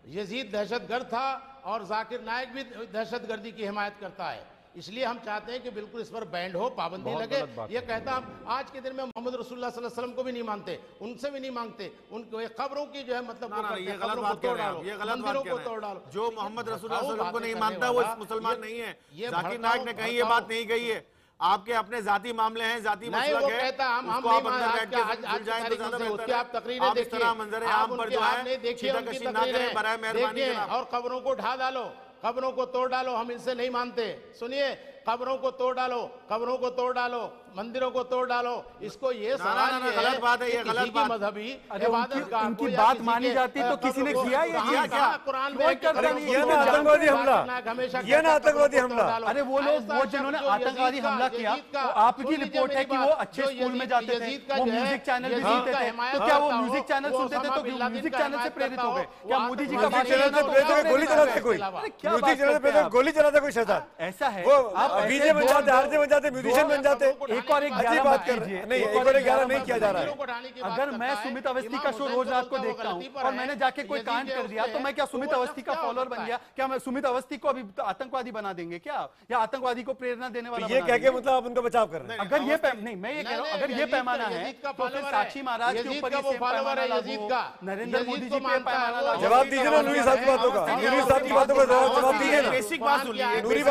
[SPEAKER 13] यजीद दहशतगर्द था और जाकिर नायक भी दहशतगर्दी की हिमायत करता है, इसलिए हम चाहते हैं कि बिल्कुल इस पर बैंड हो, पाबंदी लगे। ये कहता हम आज के दिन में मोहम्मद रसूलुल्लाह सल्लल्लाहु अलैहि वसल्लम को भी नहीं मानते, उनसे भी नहीं मांगते, उनके कब्रों की जो है मतलब
[SPEAKER 10] ये गलत बात कह रहे हैं, ये गलत बात कह रहे हैं। जो मोहम्मद रसूलुल्लाह सल्लल्लाहु अलैहि वसल्लम को नहीं मानता वो मुसलमान नहीं है। जाकिर नायक ने कहीं ये बात नहीं कही है। आपके अपने जाती मामले हैं, जाती मसलक है, उसको आप अंदर बैठ के सुलझ जाएं तो ज्यादा बेहतर है।
[SPEAKER 13] आप तकरीरें देखिए,
[SPEAKER 10] इस तरह मंजर आम पर जो है
[SPEAKER 13] देखिए
[SPEAKER 10] ना करें, बराए मेहरबानी जनाब।
[SPEAKER 13] और कब्रों को ढा डालो, कब्रों को तोड़ डालो, हम इनसे नहीं मानते। सुनिए, कब्रों को तोड़ डालो, कब्रों को तोड़ डालो, मंदिरों को तोड़ डालो, इसको ये सवाल ये
[SPEAKER 10] गलत बात है, ये गलत बात।
[SPEAKER 13] मजहबी
[SPEAKER 12] उनकी बात मानी जाती तो किसी ने किया ये क्या?
[SPEAKER 13] कुरान
[SPEAKER 2] ये ना आतंकवादी हमला, ये ना आतंकवादी हमला।
[SPEAKER 12] अरे वो लोग, वो जिन्होंने आतंकवादी हमला किया, तो आपकी रिपोर्ट है कि वो अच्छे स्कूल में जाते थे, वो म्यूजिक चैनल भी सुनते थे, तो क्या वो म्यूजिक चैनल सुनते थे तो म्यूजिक चैनल से प्रेरित हो गए? क्या मोदी जी का
[SPEAKER 2] गोली चलाते कोई, म्यूजिक चैनल पे गोली चलाता कोई शहजाद?
[SPEAKER 12] ऐसा है,
[SPEAKER 2] आप डीजे बन जाते, आरजे बन जाते, म्यूजिशियन बन जाते।
[SPEAKER 12] एक और एक
[SPEAKER 2] अच्छी बात कर रही है, नहीं एक और एक 11 नहीं किया जा रहा है।
[SPEAKER 12] अगर मैं सुमित अवस्थी का शो रोज रात को देखता हूँ और मैंने जाके कोई कांड कर दिया, तो मैं क्या सुमित अवस्थी का फॉलोअर बन गया? क्या मैं सुमित अवस्थी को अभी आतंकवादी बना देंगे क्या, या आतंकवादी को प्रेरणा देने वाला?
[SPEAKER 2] ये कह के मतलब आप उनका बचाव कर रहे हैं?
[SPEAKER 12] अगर ये नहीं, मैं ये कह रहा हूँ, अगर ये पैमाना है तो फिर साक्षी महाराज के ऊपर ये पैमाना लागू हो, नरेंद्र मोदी जी पे पैमाना लागू।
[SPEAKER 2] जवाब दीजिए ना नूरी साहब की बातों का, नूरी साहब की बातों का जवाब दीजिए ना।
[SPEAKER 10] बेसिक बात सुनिए,
[SPEAKER 2] नूरी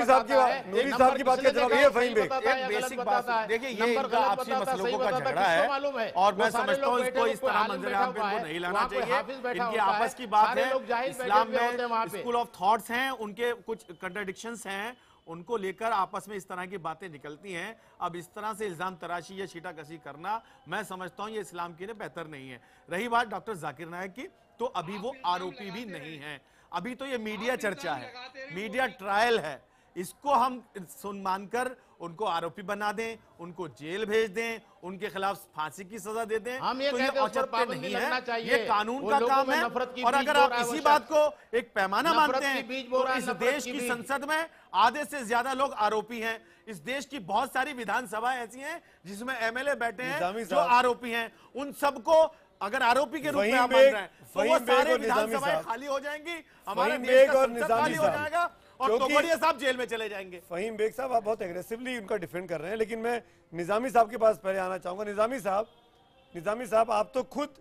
[SPEAKER 2] साहब की बात का जवाब ये फहीम बेग।
[SPEAKER 10] एक बेसिक बात, देखिए ये इनका आपसी मसलों का झगड़ा है, और मैं समझता हूँ इसको इस तरह मंजर-ए-आम पे इनको नहीं लाना चाहिए। इनकी आपस की बात है, इस्लाम में स्कूल ऑफ थॉट्स हैं, उनके कुछ कंट्राडिक्शंस हैं, उनको लेकर आपस में इस तरह की बातें निकलती हैं। अब इस तरह से इल्जाम तराशी या छीटाकशी करना, मैं समझता हूँ ये इस्लाम के लिए बेहतर नहीं है। रही बात डॉक्टर जाकिर नायक की, तो अभी वो आरोपी भी नहीं है, अभी तो ये मीडिया चर्चा है, मीडिया ट्रायल है। इसको हम सुन मानकर उनको आरोपी बना दें, उनको जेल भेज दें, उनके खिलाफ फांसी की सजा दे दें,
[SPEAKER 13] हम ये
[SPEAKER 10] तो
[SPEAKER 13] कहते
[SPEAKER 10] ये औचित्य नहीं है, ये कानून का काम है। और अगर आप इसी बात को एक पैमाना मानते हैं तो इस देश की संसद में आधे से ज्यादा लोग आरोपी हैं। इस देश की बहुत सारी विधानसभा ऐसी हैं जिसमें एमएलए बैठे हैं जो आरोपी हैं। उन सबको अगर आरोपी के रूप में आप मान रहे हैं तो वो सारे विधानसभाएं खाली हो जाएंगी, हमारा देश का संसद खाली हो जाएगा और तोगड़िया साहब जेल में चले जाएंगे।
[SPEAKER 2] फहीम बेग साहब, आप बहुत एग्रेसिवली उनका डिफेंड कर रहे हैं, लेकिन मैं निजामी साहब के पास पहले आना चाहूंगा। निजामी साहब, आप तो खुद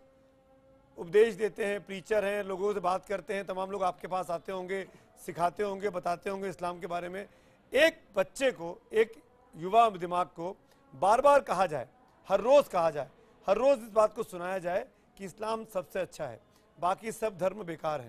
[SPEAKER 2] उपदेश देते हैं, प्रीचर हैं, लोगों से बात करते हैं, तमाम लोग आपके पास आते होंगे, सिखाते होंगे, बताते होंगे इस्लाम के बारे में। एक बच्चे को, एक युवा दिमाग को बार बार कहा जाए, हर रोज कहा जाए, हर रोज इस बात को सुनाया जाए कि इस्लाम सबसे अच्छा है, बाकी सब धर्म बेकार है।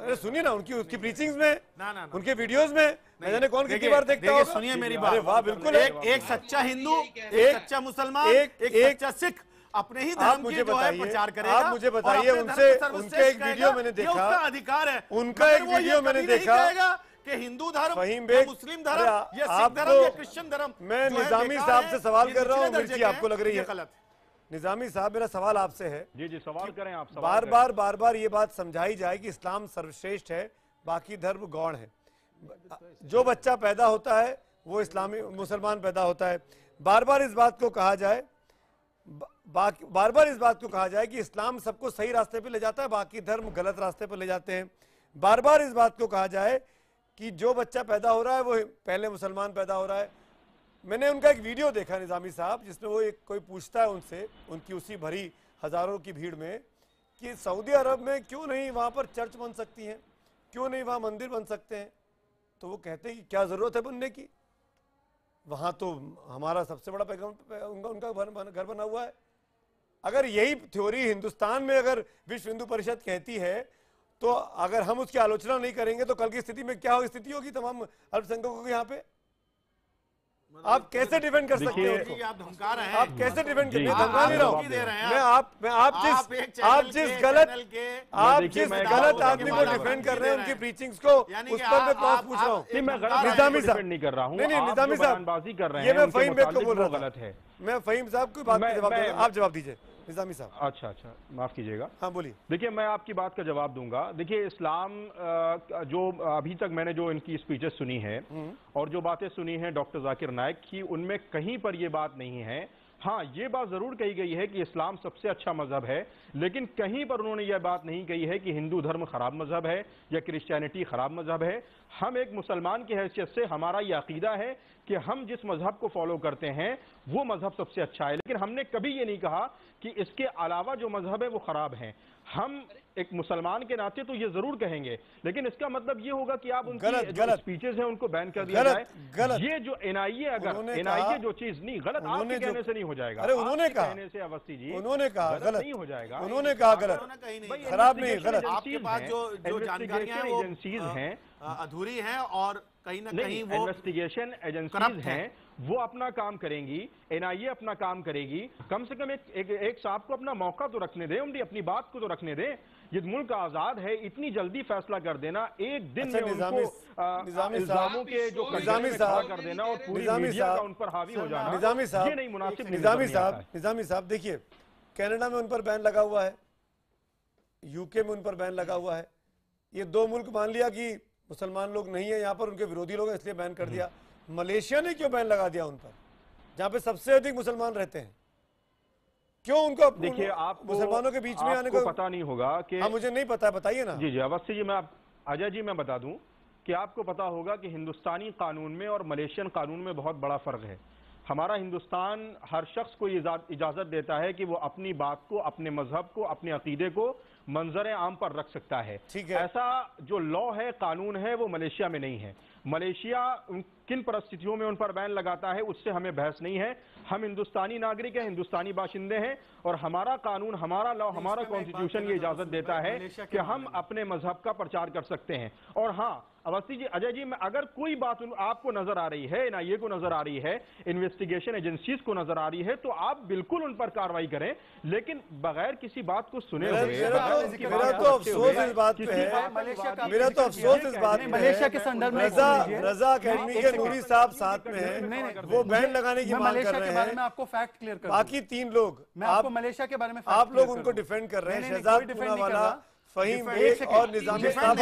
[SPEAKER 10] ये
[SPEAKER 2] सुनिए ना, उसकी प्रीचिंग्स में,
[SPEAKER 10] ना।
[SPEAKER 2] उनके वीडियोस में मैं जाने कौन कितनी बार देखता हूँ।
[SPEAKER 10] सुनिए मेरी बात,
[SPEAKER 2] वाह बिल्कुल,
[SPEAKER 10] एक सच्चा हिंदू, एक सच्चा मुसलमान, एक सच्चा सिख अपने ही धर्म की जो है प्रचार करेगा।
[SPEAKER 2] आप मुझे बताइए, उनसे उनके एक वीडियो मैंने देखा,
[SPEAKER 10] उसका अधिकार है,
[SPEAKER 2] उनका एक वीडियो मैंने देखा
[SPEAKER 10] कि हिंदू धर्म
[SPEAKER 2] फहीम
[SPEAKER 10] या
[SPEAKER 2] बेग,
[SPEAKER 10] मुस्लिम धर्म या सिख धर्म या क्रिश्चियन धर्म,
[SPEAKER 2] मैं निजामी साहब से सवाल कर रहा हूँ, मिर्ची आपको लग रही है। निजामी साहब, मेरा सवाल आपसे है,
[SPEAKER 15] जी सवाल करें आप।
[SPEAKER 2] बार बार ये बात समझाई जाए कि इस्लाम सर्वश्रेष्ठ है, बाकी धर्म गौण है। जो बच्चा पैदा होता है वो इस्लामी मुसलमान पैदा होता है। बार बार इस बात को कहा जाए, बार बार इस बात को कहा जाए कि इस्लाम सबको सही रास्ते पे ले जाता है, बाकी धर्म गलत रास्ते पे ले जाते हैं। बार बार इस बात को कहा जाए कि जो बच्चा पैदा हो रहा है वो पहले मुसलमान पैदा हो रहा है। मैंने उनका एक वीडियो देखा निजामी साहब, जिसमें वो एक कोई पूछता है उनसे, उनकी उसी भरी हजारों की भीड़ में, कि सऊदी अरब में क्यों नहीं वहाँ पर चर्च बन सकती हैं, क्यों नहीं वहाँ मंदिर बन सकते हैं। तो वो कहते हैं कि क्या ज़रूरत है बनने की, वहाँ तो हमारा सबसे बड़ा पैगम्बर उनका घर बना हुआ है। अगर यही थ्योरी हिंदुस्तान में अगर विश्व हिंदू परिषद कहती है, तो अगर हम उसकी आलोचना नहीं करेंगे तो कल की स्थिति में क्या स्थिति होगी तमाम अल्पसंख्यकों की यहाँ पे। आप कैसे डिफेंड कर सकते हो उनको?
[SPEAKER 10] आप धमका रहे हैं,
[SPEAKER 2] आप कैसे डिफेंड कर रहे हैं? धमका नहीं रहा हूं मैं, आप जिस गलत आदमी को डिफेंड कर रहे हैं, उनकी प्रीचिंग्स को, उस पर मैं क्रॉस पूछ रहा हूँ।
[SPEAKER 15] निजामी साहब नहीं कर रहा हूँ,
[SPEAKER 2] नहीं निजामी साहब, ये मैं फहीम बेग को बोल रहा था, गलत है। मैं फहीम साहब की बात का जवाब दूंगा, आप जवाब दीजिए निजामी साहब।
[SPEAKER 15] अच्छा माफ कीजिएगा।
[SPEAKER 2] हाँ बोलिए।
[SPEAKER 15] देखिए मैं आपकी बात का जवाब दूंगा। देखिए इस्लाम जो अभी तक मैंने जो इनकी स्पीचेस सुनी है और जो बातें सुनी हैं डॉक्टर जाकिर नाइक की, उनमें कहीं पर ये बात नहीं है। हाँ, ये बात जरूर कही गई है कि इस्लाम सबसे अच्छा मजहब है, लेकिन कहीं पर उन्होंने यह बात नहीं कही है कि हिंदू धर्म खराब मजहब है या क्रिश्चियनिटी खराब मजहब है। हम एक मुसलमान की हैसियत से हमारा यह अकीदा है कि हम जिस मजहब को फॉलो करते हैं वो मजहब सबसे अच्छा है, लेकिन हमने कभी ये नहीं कहा कि इसके अलावा जो मजहब है वो खराब है। हम एक मुसलमान के नाते तो ये जरूर कहेंगे, लेकिन इसका मतलब ये होगा कि आप उनकी जो स्पीचेस हैं उनको बैन कर दिया जाए। ये जो एनआईए, अगर एनआईए जो चीज नहीं गलत, आपके कहने से नहीं हो जाएगा।
[SPEAKER 2] अरे उन्होंने कहा,
[SPEAKER 15] कहने से अवस्थी जी
[SPEAKER 2] उन्होंने कहा गलत
[SPEAKER 15] नहीं हो जाएगा।
[SPEAKER 2] उन्होंने कहा गलत, खराब नहीं, गलत।
[SPEAKER 10] आपके पास जो जानकारियां हैं वो एजेंसीज हैं, अधूरी हैं और कहीं ना कहीं वो
[SPEAKER 15] इन्वेस्टिगेशन एजेंसीज हैं, वो अपना काम करेंगी, एनआईए अपना काम करेगी। कम से कम एक साहब को अपना मौका तो रखने दें, उनकी अपनी बात को तो रखने दें। ये मुल्क आजाद है, इतनी जल्दी फैसला कर देना, एक दिन में उनको इल्जामों के जो
[SPEAKER 2] निजामी साहब
[SPEAKER 15] कर देना और पूरी मीडिया का उन पर हावी हो जाना,
[SPEAKER 2] निजामी साहब,
[SPEAKER 15] ये नहीं मुनासिब।
[SPEAKER 2] निजामी साहब देखिए, कनाडा में उन पर बैन लगा हुआ है, यूके में उन पर बैन लगा हुआ है। ये दो मुल्क मान लिया कि मुसलमान लोग नहीं है यहाँ पर, उनके विरोधी लोग हैं इसलिए बैन कर दिया। मलेशिया ने क्यों बैन लगा दिया उन पर, जहाँ पे सबसे अधिक मुसलमान रहते हैं? क्यों उनको,
[SPEAKER 15] देखिए आप
[SPEAKER 2] मुसलमानों के बीच में आने को
[SPEAKER 15] पता नहीं होगा कि,
[SPEAKER 2] हाँ मुझे नहीं पता, बताइए ना।
[SPEAKER 15] जी अवस्थी जी, मैं अजय जी मैं बता दूं कि आपको पता होगा कि हिंदुस्तानी कानून में और मलेशियन कानून में बहुत बड़ा फर्क है। हमारा हिंदुस्तान हर शख्स को इजाजत देता है कि वो अपनी बात को, अपने मजहब को, अपने अकीदे को मंजर आम पर रख सकता है। ऐसा जो लॉ है, कानून है, वो मलेशिया में नहीं है। मलेशिया किन परिस्थितियों में उन पर बैन लगाता है उससे हमें बहस नहीं है। हम हिंदुस्तानी नागरिक हैं, हिंदुस्तानी बाशिंदे हैं और हमारा कानून, हमारा लॉ, हमारा कॉन्स्टिट्यूशन ये इजाजत देता है कि हम अपने मजहब का प्रचार कर सकते हैं। और हाँ अवस्थी जी, अजय जी, अगर कोई बात आपको नजर आ रही है, एनआईए को नजर आ रही है, इन्वेस्टिगेशन एजेंसीज को नजर आ रही है, तो आप बिल्कुल उन पर कार्रवाई करें, लेकिन बगैर किसी बात को सुने हुए।
[SPEAKER 2] मेरा तो अफसोस इस बात पे है, मेरा तो अफसोस इस बात पे है,
[SPEAKER 12] मलेशिया के संदर्भ में
[SPEAKER 2] रजा अकेडमी के नूरी साहब साथ में हैं, वो बैन लगाने की मांग कर रहे हैं।
[SPEAKER 12] मैं आपको फैक्ट क्लियर कर,
[SPEAKER 2] बाकी तीन लोग,
[SPEAKER 12] मैं आपको मलेशिया के बारे में
[SPEAKER 2] आप लोग उनको डिफेंड कर रहे हैं। शहजाद पूनावाला, फहीम बेग और निजामी साहब,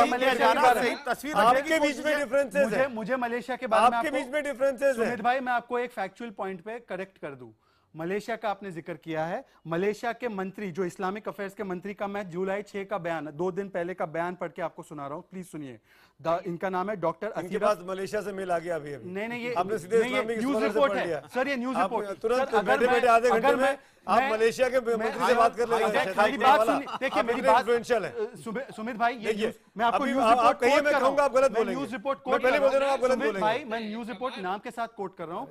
[SPEAKER 2] आपके बीच में डिफरेंसेस है।
[SPEAKER 12] मुझे मलेशिया के बारे में,
[SPEAKER 2] आपके बीच में डिफरेंसेस है।
[SPEAKER 12] सुमित भाई, मैं आपको एक फैक्चुअल पॉइंट पे करेक्ट कर दूं। मलेशिया का आपने जिक्र किया है, मलेशिया के मंत्री, जो इस्लामिक अफेयर्स के मंत्री का, मैं जुलाई 6 का बयान, 2 दिन पहले का बयान पढ़ के आपको सुना रहा हूं, प्लीज सुनिए। इनका नाम है डॉक्टर
[SPEAKER 2] इनके पास मलेशिया से मेल आ गया अभी।
[SPEAKER 12] नहीं, ये
[SPEAKER 2] आपने सीधे
[SPEAKER 12] न्यूज रिपोर्ट है सर, ये न्यूज रिपोर्ट।
[SPEAKER 2] तुरंत बैठे आधे घंटे में आप मलेशिया के मंत्री से बात कर लेना।
[SPEAKER 12] देखिए मेरी बात सुमित भाई, ये मैं आपको न्यूज़ रिपोर्ट
[SPEAKER 2] कहिए, मैं कहूंगा आप गलत बोलेंगे।
[SPEAKER 12] न्यूज़ रिपोर्ट
[SPEAKER 2] मैं पहले बोल रहा हूं आप गलत बोलेंगे
[SPEAKER 12] भाई, मैं न्यूज़ रिपोर्ट नाम के साथ कोट कर रहा हूं।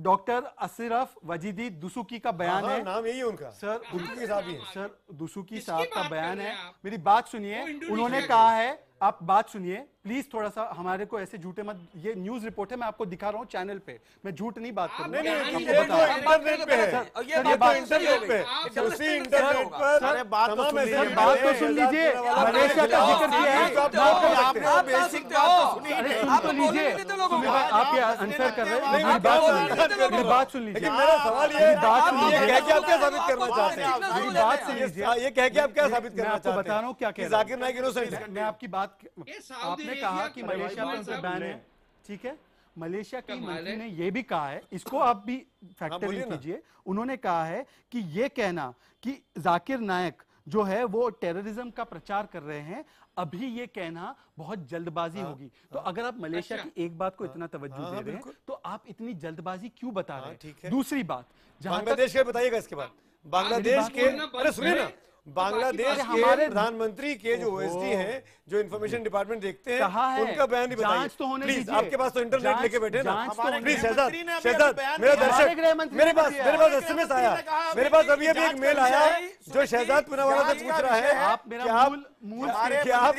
[SPEAKER 12] डॉक्टर अशरफ वजीदी दुसुकी का बयान है,
[SPEAKER 2] नाम यही है उनका
[SPEAKER 12] सर,
[SPEAKER 2] दुसुकी साहब ही है
[SPEAKER 12] सर, दुसुकी साहब का बयान है। मेरी बात सुनिए, उन्होंने कहा है, आप बात सुनिए प्लीज, थोड़ा सा हमारे को ऐसे झूठे मत, ये न्यूज़ रिपोर्ट है, मैं आपको दिखा रहा हूँ चैनल पे, मैं झूठ नहीं बात कर रहा हूँ।
[SPEAKER 2] इंटरनेट पे है, ये बात इंटरनेट पे, उसी इंटरनेट पर।
[SPEAKER 10] अरे बात तो
[SPEAKER 12] सुन लीजिए, मलेशिया का जिक्र किया है,
[SPEAKER 10] आपने बेसिक बात तो सुनी है।
[SPEAKER 12] सुन लीजिए, आप ये आंसर कर रहे हैं, मेरी बात सुन लीजिए।
[SPEAKER 2] मेरा सवाल ये है, कह के आप क्या साबित करना चाहते हैं?
[SPEAKER 12] मेरी बात सुन लीजिए,
[SPEAKER 2] ये कह के आप क्या साबित करना चाहते हैं?
[SPEAKER 12] मैं आपको बता रहा हूँ क्या कह रहा हूँ।
[SPEAKER 2] जाकिर नाइक इनोसेंट है।
[SPEAKER 12] मैं आपकी बात, आपने कहा कि मलेशिया पे उनका बैन है, ठीक है, मलेशिया की मंत्री ने यह भी कहा है, इसको आप भी फैक्टर इन कीजिए, उन्होंने कहा है कि ये कहना कि जाकिर नायक जो है वो टेररिज्म का प्रचार कर रहे हैं, अभी ये कहना बहुत जल्दबाजी होगी। तो अगर आप मलेशिया की एक बात को इतना तवज्जो दे रहे हैं तो आप इतनी जल्दबाजी क्यों बता रहे हैं? दूसरी बात,
[SPEAKER 2] बांग्लादेश के बताइएगा इसके बाद, बांग्लादेश के, अरे सुनिए ना, बांग्लादेश के प्रधानमंत्री के जो ओएसडी हैं, जो इंफॉर्मेशन डिपार्टमेंट देखते हैं, उनका बयान ही बताइए प्लीज। आपके पास तो इंटरनेट लेके बैठे ना, प्लीज शहजाद, मेरा दर्शक, मेरे पास एसएमएस आया, मेरे पास अभी अभी एक मेल आया जो शहजाद पूनावाला से पूछ रहा है कि आप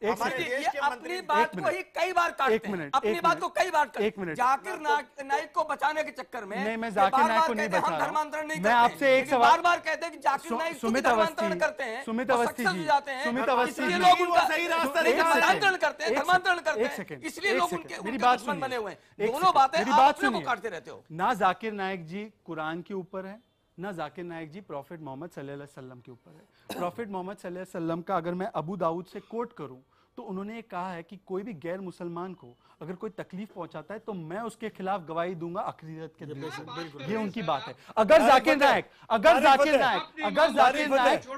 [SPEAKER 14] अपनी बात को ही कई बार काटते हैं, अपनी बात को कई बार काटते हैं। जाकिर नाइक को बचाने के चक्कर में
[SPEAKER 12] नहीं, मैं जाकिर नाइक को नहीं बचा रहा हूं।
[SPEAKER 14] धर्मांतरण नहीं,
[SPEAKER 12] मैं आपसे एक सवाल,
[SPEAKER 14] बार बार कहते हैं कि जाकिर नाइक धर्मांतरण करते हैं,
[SPEAKER 12] सुमित अवस्थी जी,
[SPEAKER 14] सुमित अवस्थी जी, लोग उनका सही रास्ता धर्मांतरण करते हैं, धर्मांतरण करते हैं, इसलिए लोग उनके दुश्मन बने हुए हैं। दोनों बातें आप अपने को काटते रहते हो।
[SPEAKER 12] ना जाकिर नाइक जी कुरान के ऊपर है, ना जाकिर नाइक जी प्रॉफिट मोहम्मद सल्लल्लाहु अलैहि वसल्लम के ऊपर है। प्रॉफिट मोहम्मद सल्लल्लाहु अलैहि वसल्लम का अगर मैं अबू दाऊद से कोट करूं तो उन्होंने ये कहा है कि कोई भी गैर मुसलमान को अगर कोई तकलीफ पहुंचाता है तो मैं उसके खिलाफ गवाही दूंगा आखिरत के दिन से। ये उनकी बात है। अगर जाकिर नाइक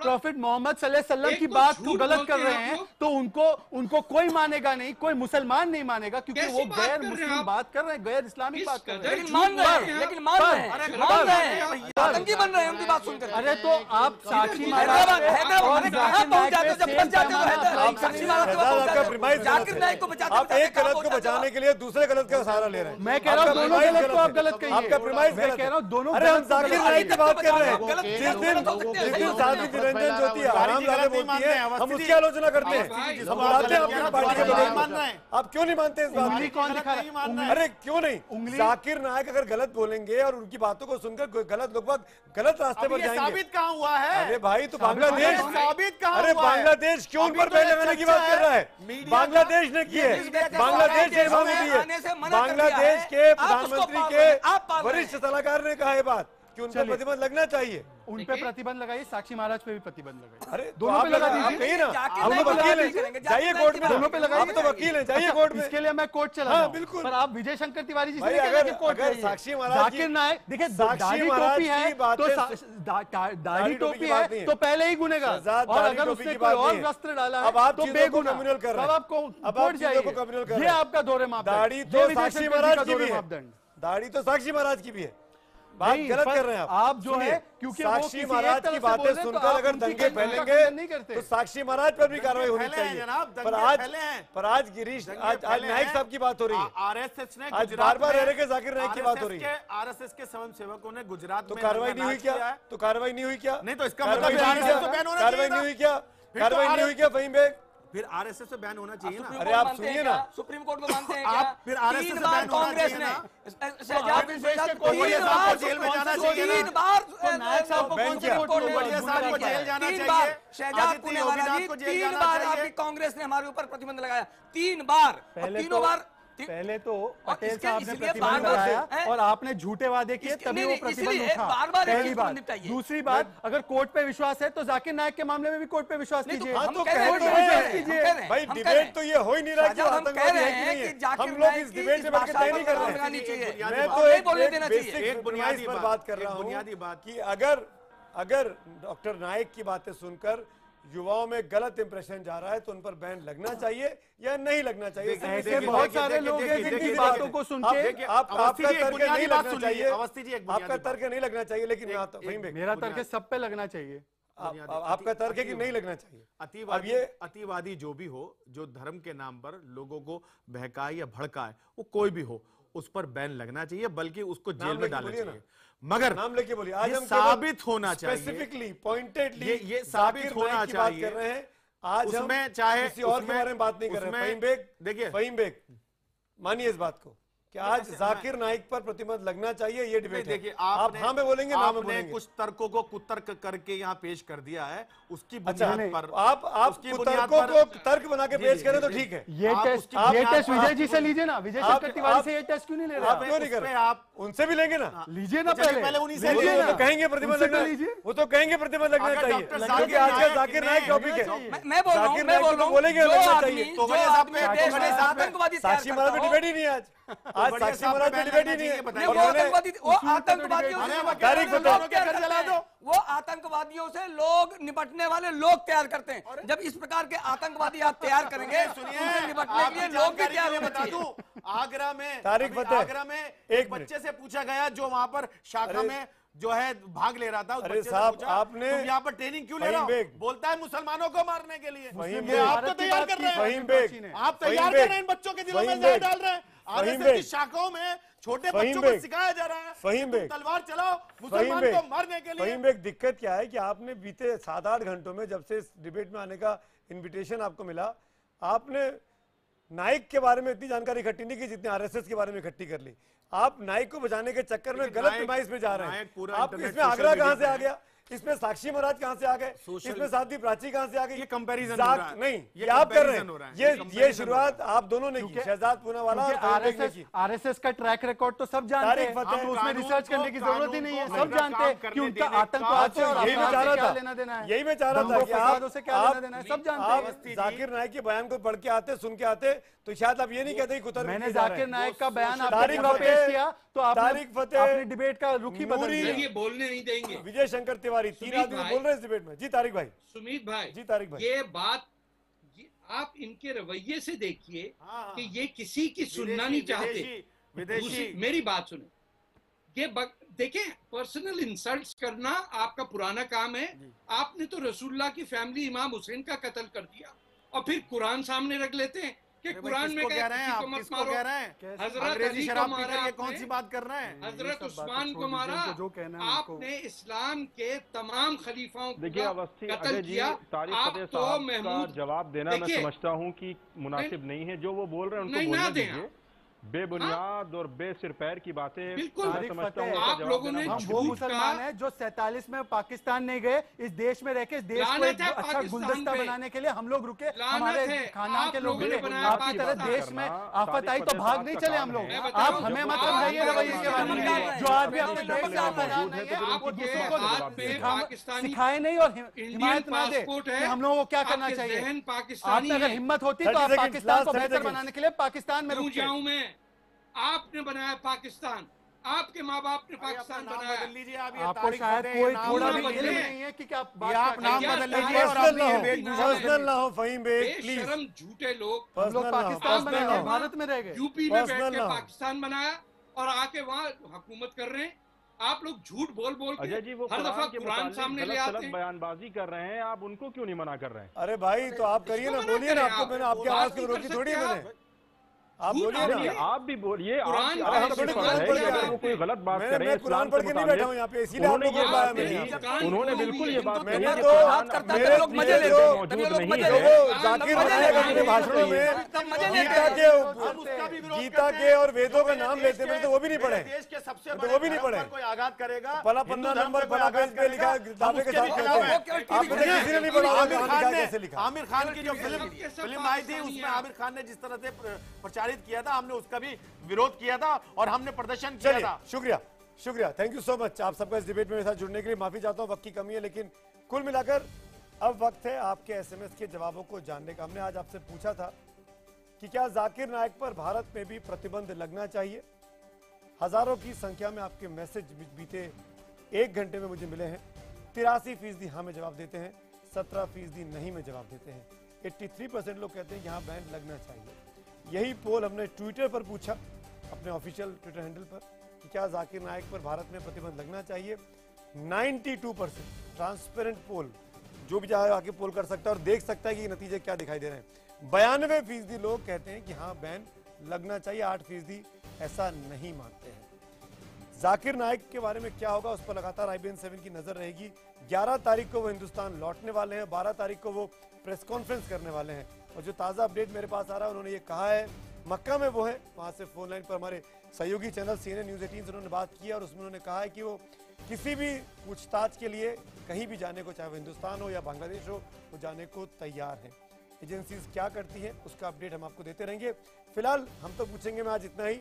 [SPEAKER 12] प्रॉफिट मोहम्मद सल्लल्लाहु अलैहि वसल्लम की बात को गलत कर रहे हैं तो उनको कोई मानेगा नहीं, कोई मुसलमान नहीं मानेगा, क्योंकि वो गैर मुस्लिम बात कर रहे हैं, गैर इस्लामिक बात कर रहे हैं।
[SPEAKER 14] लेकिन मान रहे हैं, आतंकी बन रहे हैं उनकी बात सुनकर।
[SPEAKER 12] अरे तो आप साक्षी
[SPEAKER 14] जाकिर नाइक को बचाते,
[SPEAKER 2] आप एक गलत को बचाने के लिए दूसरे गलत का सहारा ले रहे हैं।
[SPEAKER 12] मैं कह रहा हूँ दोनों गलत को आप गलत कहिए,
[SPEAKER 2] आपका प्रिमाइस
[SPEAKER 12] मैं कह रहा हूँ दोनों।
[SPEAKER 2] अरे हम जाकिर नाइक की बात कर रहे हैं, जिस दिन साध्वी निरंजन ज्योति हरामजादे बोलती है हम उसकी आलोचना करते हैं, हम बुलाते हैं आपकी पार्टी के लोग। आप क्यों नहीं मानते इस बात को? अरे क्यों नहीं? जाकिर नाइक अगर गलत बोलेंगे और उनकी बातों को सुनकर गलत लोग गलत रास्ते पर जाएंगे।
[SPEAKER 10] साबित कहाँ हुआ है?
[SPEAKER 2] अरे भाई तो बांग्लादेश
[SPEAKER 10] साबित कहाँ?
[SPEAKER 2] अरे बांग्लादेश क्यों उन पर बैन लगाने की बात कर रहा है? बांग्लादेश ने की है, बांग्लादेश ने मांग दी है, बांग्लादेश के प्रधानमंत्री के वरिष्ठ सलाहकार ने कहा है बात कि उन पर प्रतिबंध लगना चाहिए।
[SPEAKER 12] उन पे प्रतिबंध लगाइए, साक्षी महाराज पे भी प्रतिबंध लगाइए।
[SPEAKER 2] अरे
[SPEAKER 12] दोनों पे लगा दीजिए।
[SPEAKER 2] कहीं ना हम तो वकील हैं, जाइए कोर्ट में।
[SPEAKER 12] दोनों पे लगाइए,
[SPEAKER 2] आप तो वकील हैं, जाइए कोर्ट में।
[SPEAKER 12] इसके लिए मैं कोर्ट चला
[SPEAKER 2] हाँ, बिल्कुल।
[SPEAKER 12] पर आप विजय शंकर तिवारी जी से
[SPEAKER 2] अगर साक्षी महाराज
[SPEAKER 12] जाकिर नाइक देखिए दाढ़ी टोपी है तो दाढ़ी टोपी है तो पहले ही गुनेगार, और अगर उसने कोई और वस्त्र डाला है तो बेगुनाह। अब आपको कोर्ट जाइए, ये आपका दौरे मापदंड।
[SPEAKER 2] दाढ़ी तो साक्षी महाराज की भी है, दाढ़ी तो साक्षी महाराज की भी है। बात गलत कर रहे हैं आप
[SPEAKER 12] जो है, क्योंकि
[SPEAKER 2] साक्षी महाराज की बातें सुनकर अगर दंगे फैलेंगे तो साक्षी महाराज पर भी कार्रवाई होनी चाहिए। पर आज गिरीश, आज नाइक साहब की बात हो रही है,
[SPEAKER 10] आरएसएस ने
[SPEAKER 2] आज बार-बार रह रहे के जाकिर नाइक की बात हो रही है।
[SPEAKER 10] आरएसएस के स्वयं सेवकों ने गुजरात
[SPEAKER 2] तो कार्रवाई नहीं हुई क्या? तो कार्रवाई नहीं हुई क्या?
[SPEAKER 10] नहीं तो इसका मतलब
[SPEAKER 2] कार्रवाई नहीं हुई क्या? कार्रवाई नहीं हुई क्या? फहीम बेग,
[SPEAKER 10] फिर आरएसएस से बैन होना चाहिए ना।
[SPEAKER 2] अरे आप सुनिए ना,
[SPEAKER 14] सुप्रीम कोर्ट को मानते हैं
[SPEAKER 10] आप फिर आरएसएस से बैन होना चाहिए ना।
[SPEAKER 14] शहजाद बिन फैसल को जेल में जाना चाहिए ना। 3 बार नायक साहब को कौन से कोर्ट ने जेल जाना चाहिए? शहजाद पूनावाला जी 3 बार आपकी कांग्रेस ने हमारे ऊपर प्रतिबंध लगाया, 3 बार, तीनों बार।
[SPEAKER 12] पहले तो पटेल साहब ने प्रतिबंध लगाया और आपने झूठे वादे किए, तभी वो प्रतिबंध उठा। पहली बात। दूसरी बात, अगर कोर्ट पे विश्वास है तो जाकिर नाइक के मामले में भी कोर्ट पे विश्वास कीजिए।
[SPEAKER 2] भाई डिबेट तो ये हो ही नहीं रहा कि आतंकवादी है कि नहीं है। हम लोग इस डिबेट में बैठकर तय नहीं कर रहे हैं। मैं तो एक बुनियादी पर बात कर रहा हूँ, बुनियादी बात की अगर डॉक्टर नाइक की बातें सुनकर युवाओं में गलत इंप्रेशन जा रहा है तो उन पर बैन लगना चाहिए या नहीं लगना चाहिए?
[SPEAKER 12] ऐसे बहुत सारे लोग हैं जिनकी बातों को सुन के
[SPEAKER 2] आपका तर्क नहीं लगना चाहिए, आपका तर्क नहीं लगना चाहिए, लेकिन
[SPEAKER 12] मेरा तर्क सब पे लगना चाहिए।
[SPEAKER 2] आपका तर्क है कि नहीं लगना चाहिए। अब ये
[SPEAKER 10] अतिवादी जो भी हो, जो धर्म के नाम पर लोगों को बहकाए या भड़काए, वो कोई भी हो, उस पर बैन लगना चाहिए, बल्कि उसको जेल में डालना चाहिए। मगर
[SPEAKER 2] नाम लेके बोलिए, आज हम
[SPEAKER 10] साबित होना चाहिए,
[SPEAKER 2] स्पेसिफिकली पॉइंटेडली
[SPEAKER 10] ये साबित होना चाहिए
[SPEAKER 2] कर रहे हैं। आज हम
[SPEAKER 10] चाहे
[SPEAKER 2] किसी और के बारे में बात नहीं कर रहे हैं। फहीम बेग, देखिए फहीम बेग, मानिए इस बात को कि आज जाकिर नाइक पर प्रतिबंध लगना चाहिए, ये डिबेट है।
[SPEAKER 10] देखिए
[SPEAKER 2] आप हाँ में बोलेंगे, ना में बोलेंगे।
[SPEAKER 10] कुछ तर्कों को कुतर्क करके यहाँ पेश कर दिया है, उसकी
[SPEAKER 2] अच्छा,
[SPEAKER 10] बुनियाद पर
[SPEAKER 2] आप कुतर्कों को तर्क बना के पेश करें तो ठीक है।
[SPEAKER 12] ये टेस्ट विजय जी से लीजिए ना, विजय शंकर तिवारी से ये टेस्ट क्यों नहीं ले रहे?
[SPEAKER 2] आप क्यों नहीं कर रहे? आप उनसे भी लेंगे ना,
[SPEAKER 12] लीजिए ना, पहले
[SPEAKER 2] उन्हीं से तो कहेंगे प्रतिबंध लगना, वो तो कहेंगे प्रतिबंध लगना चाहिए, क्योंकि आज का जाकिर नाइक टॉपिक है।
[SPEAKER 14] मैं बोल रहा हूं, मैं बोल रहा हूं,
[SPEAKER 2] बोलेंगे लगना चाहिए।
[SPEAKER 14] तो आतंकवादी
[SPEAKER 2] साक्षी महाराज में डिबेट ही नहीं आज साक्षी महाराज में डिबेट ही नहीं है।
[SPEAKER 14] वो आतंकवादियों से लोग निपटने वाले लोग तैयार करते हैं। जब इस प्रकार के आतंकवादी आप तैयार करेंगे, उनसे निपटने के लिए लोग भी तैयार होने चाहिए।
[SPEAKER 10] आगरा में
[SPEAKER 2] आगरा
[SPEAKER 10] में एक बच्चे से पूछा गया जो वहां पर शाखा में जो है भाग ले रहा था, उस बच्चे से पूछा,
[SPEAKER 2] आपने
[SPEAKER 10] तुम यहाँ पर ट्रेनिंग क्यों ले रहे हो? बोलता है मुसलमानों को मारने के लिए। आप तो तैयार कर रहे हैं, आप तैयार कर रहे हैं, इन बच्चों के दिलों में जहर डाल रहे हैं। आरएसएस की शाखाओं में छोटे बच्चों को सिखाया जा रहा है, तुम तलवार चलाओ मुसलमान को मारने के लिए।
[SPEAKER 2] फहीम बेग, दिक्कत क्या है कि आपने बीते 7-8 घंटों में, जब से इस डिबेट में आने का इन्विटेशन आपको मिला, आपने नाइक के बारे में इतनी जानकारी इकट्ठी नहीं की जितनी आरएसएस के बारे में इकट्ठी कर ली। आप नाइक को बचाने के चक्कर में गलत नुमाइश में जा रहे हैं। आप इसमें आगरा कहां से आ गया, इसमें साक्षी महाराज कहां से आ गए, इसमें साध्वी प्राची कहां से आ गई?
[SPEAKER 10] ये कंपैरिजन
[SPEAKER 2] नहीं, ये आप कर रहे हैं। ये शुरुआत आप दोनों ने की, शहजाद पूनावाला और
[SPEAKER 12] आरएसएस का ट्रैक रिकॉर्ड तो सब जानते हैं, तो उसमें रिसर्च करने की जरूरत ही नहीं है। सब जानते हैं कि उनका आतंकवाद से
[SPEAKER 2] यही मैं चाह रहा था,
[SPEAKER 12] यही
[SPEAKER 2] मैं चाह रहा था कि
[SPEAKER 12] आप
[SPEAKER 2] सब जानते हैं। जाकिर नाइक के बयान को पढ़ के आते, सुन के आते, तो शायद आप ये नहीं कहते कि कुतर्क।
[SPEAKER 12] मैंने जाकिर नाइक का बयान आपको पेश किया तो आपने डिबेट का रुख ही बदल दिया।
[SPEAKER 11] ये बोलने नहीं देंगे।
[SPEAKER 2] विजय शंकर तिवारी 3 आदमी बोल रहे हैं इस डिबेट में। जी तारिक भाई।
[SPEAKER 11] सुमित भाई।
[SPEAKER 2] जी तारिक भाई।
[SPEAKER 11] ये बात आप इनके रवैये से देखिए कि ये किसी की सुनना नहीं चाहते।
[SPEAKER 10] विदेशी
[SPEAKER 11] मेरी बात सुने, ये देखें, पर्सनल इंसल्ट्स करना आपका पुराना काम है। आपने तो रसूलुल्लाह की फैमिली इमाम हुसैन का कत्ल कर दिया और फिर कुरान सामने रख लेते हैं कि कुरान में
[SPEAKER 10] कह रहे हैं, आप किसको कह रहे हैं?
[SPEAKER 11] हजरत अली को मारा,
[SPEAKER 10] कौन सी बात कर रहे हैं?
[SPEAKER 11] हजरत उस्मान को मारा, आपने इस्लाम के तमाम खलीफाओं
[SPEAKER 15] देखिए अवस्थी अजय जी, तारिक फतेह साहब का जवाब देना मैं समझता हूं कि मुनासिब नहीं है। जो वो बोल रहे हैं उनको बोलने दीजिए। बेबुनियाद और बेसिर पैर की बातें मैं समझता हूं।
[SPEAKER 11] आप लोगों ने
[SPEAKER 12] हम वो मुसलमान हैं जो 47 में पाकिस्तान नहीं गए, इस देश में रह के इस देश को एक अच्छा गुलदस्ता बनाने के लिए हम लोग रुके, हमारे खानदान के लोग रुके। आपकी तरह देश में आफत आई तो भाग नहीं चले हम लोग। आप हमें मत समझाइए रवैये के बारे में। जो आदमी अपने देश से आजाद नहीं है वो दूसरों को सिखाए नहीं और हिमायत ना दे कि हम लोगों को क्या करना चाहिए। आप में अगर हिम्मत होती तो आप पाकिस्तान को बेहतर बनाने के लिए पाकिस्तान में रुके।
[SPEAKER 11] आपने बनाया पाकिस्तान, आपके माँ बाप ने पाकिस्तान बनाया।
[SPEAKER 12] आपको शायद कोई थोड़ा भी इल्म नहीं है कि क्या
[SPEAKER 10] आप नाम बदल लीजिए और
[SPEAKER 2] पर्सनल ना हो फहीम बेग, प्लीज।
[SPEAKER 11] शर्म झूठे लोग
[SPEAKER 12] पाकिस्तान बना गए, भारत में रह गए,
[SPEAKER 11] यूपी में बैठ के पाकिस्तान बनाया और आके वहाँ हुकूमत कर रहे हैं। आप लोग झूठ बोल बोल के
[SPEAKER 15] अजय जी वो
[SPEAKER 11] हर दफा कुरान सामने ले आते हैं,
[SPEAKER 15] बयानबाजी कर रहे हैं, आप उनको क्यों नहीं मना कर रहे हैं?
[SPEAKER 2] अरे भाई तो आप करिए ना, बोलिए ना। आपको मैंने आपकी आवाज की रोकी थोड़ी है मैंने। आप बोलिए ना,
[SPEAKER 15] आप भी बोलिए।
[SPEAKER 2] अगर
[SPEAKER 15] वो कोई गलत बात करें,
[SPEAKER 2] मैं कुरान पढ़ के नहीं बैठा हूँ यहाँ पे, इसीलिए आपने ये बताया मैंने।
[SPEAKER 15] उन्होंने बिल्कुल ये बात
[SPEAKER 2] मैंने तो जाकिर नाइक अपने भाषणों में गीता के और वेदों का नाम लेते मैंने तो वो भी नहीं पढ़े, तो वो भी नहीं पढ़े।
[SPEAKER 10] कोई आघात करेगा,
[SPEAKER 2] पहला पन्ना नंबर बड़ा पेज पे लिखा दावे के साथ आपने किसी ने नहीं पढ़ा। कैसे लिखा?
[SPEAKER 10] आमिर खान की जो फिल्म आई थी उसमें आमिर खान ने जिस तरह से प्रचारित किया था, हमने उसका भी विरोध किया था और हमने प्रदर्शन किया था।
[SPEAKER 2] शुक्रिया, थैंक यू सो मच आप सबका इस डिबेट में मेरे साथ जुड़ने के लिए। माफी चाहता हूं, वक्त की कमी है, लेकिन कुल मिलाकर अब वक्त है आपके एसएमएस के जवाबों को जानने का। हमने आज आपसे पूछा था कि क्या जाकिर नाइक पर भारत में भी प्रतिबंध लगना चाहिए। हजारों की संख्या में आपके मैसेज बीते 1 घंटे में मुझे मिले हैं। 83% हाँ में जवाब देते हैं, 17% नहीं में जवाब देते हैं। 83% लोग कहते हैं यहाँ बैन लगना चाहिए। यही पोल हमने ट्विटर पर पूछा, अपने ऑफिशियल ट्विटर हैंडल पर, कि क्या जाकिर नाइक पर भारत में प्रतिबंध लगना चाहिए। 92% ट्रांसपेरेंट पोल, जो भी चाहे आके पोल कर सकता है और देख सकता है कि ये नतीजे क्या दिखाई दे रहे हैं। 92% लोग कहते हैं कि हाँ बैन लगना चाहिए, 8% ऐसा नहीं मानते हैं। जाकिर नाइक के बारे में क्या होगा उस पर लगातार IBN 7 की नजर रहेगी। 11 तारीख को वो हिंदुस्तान लौटने वाले हैं, 12 तारीख को वो प्रेस कॉन्फ्रेंस करने वाले हैं। और जो ताज़ा अपडेट मेरे पास आ रहा है, उन्होंने ये कहा है, मक्का में वो है, वहाँ से फोन लाइन पर हमारे सहयोगी चैनल CNN News 18 से उन्होंने बात की और उसमें उन्होंने कहा है कि वो किसी भी पूछताछ के लिए कहीं भी जाने को, चाहे वो हिंदुस्तान हो या बांग्लादेश हो, वो जाने को तैयार है। एजेंसीज क्या करती हैं उसका अपडेट हम आपको देते रहेंगे। फिलहाल हम तो पूछेंगे मैं आज इतना ही।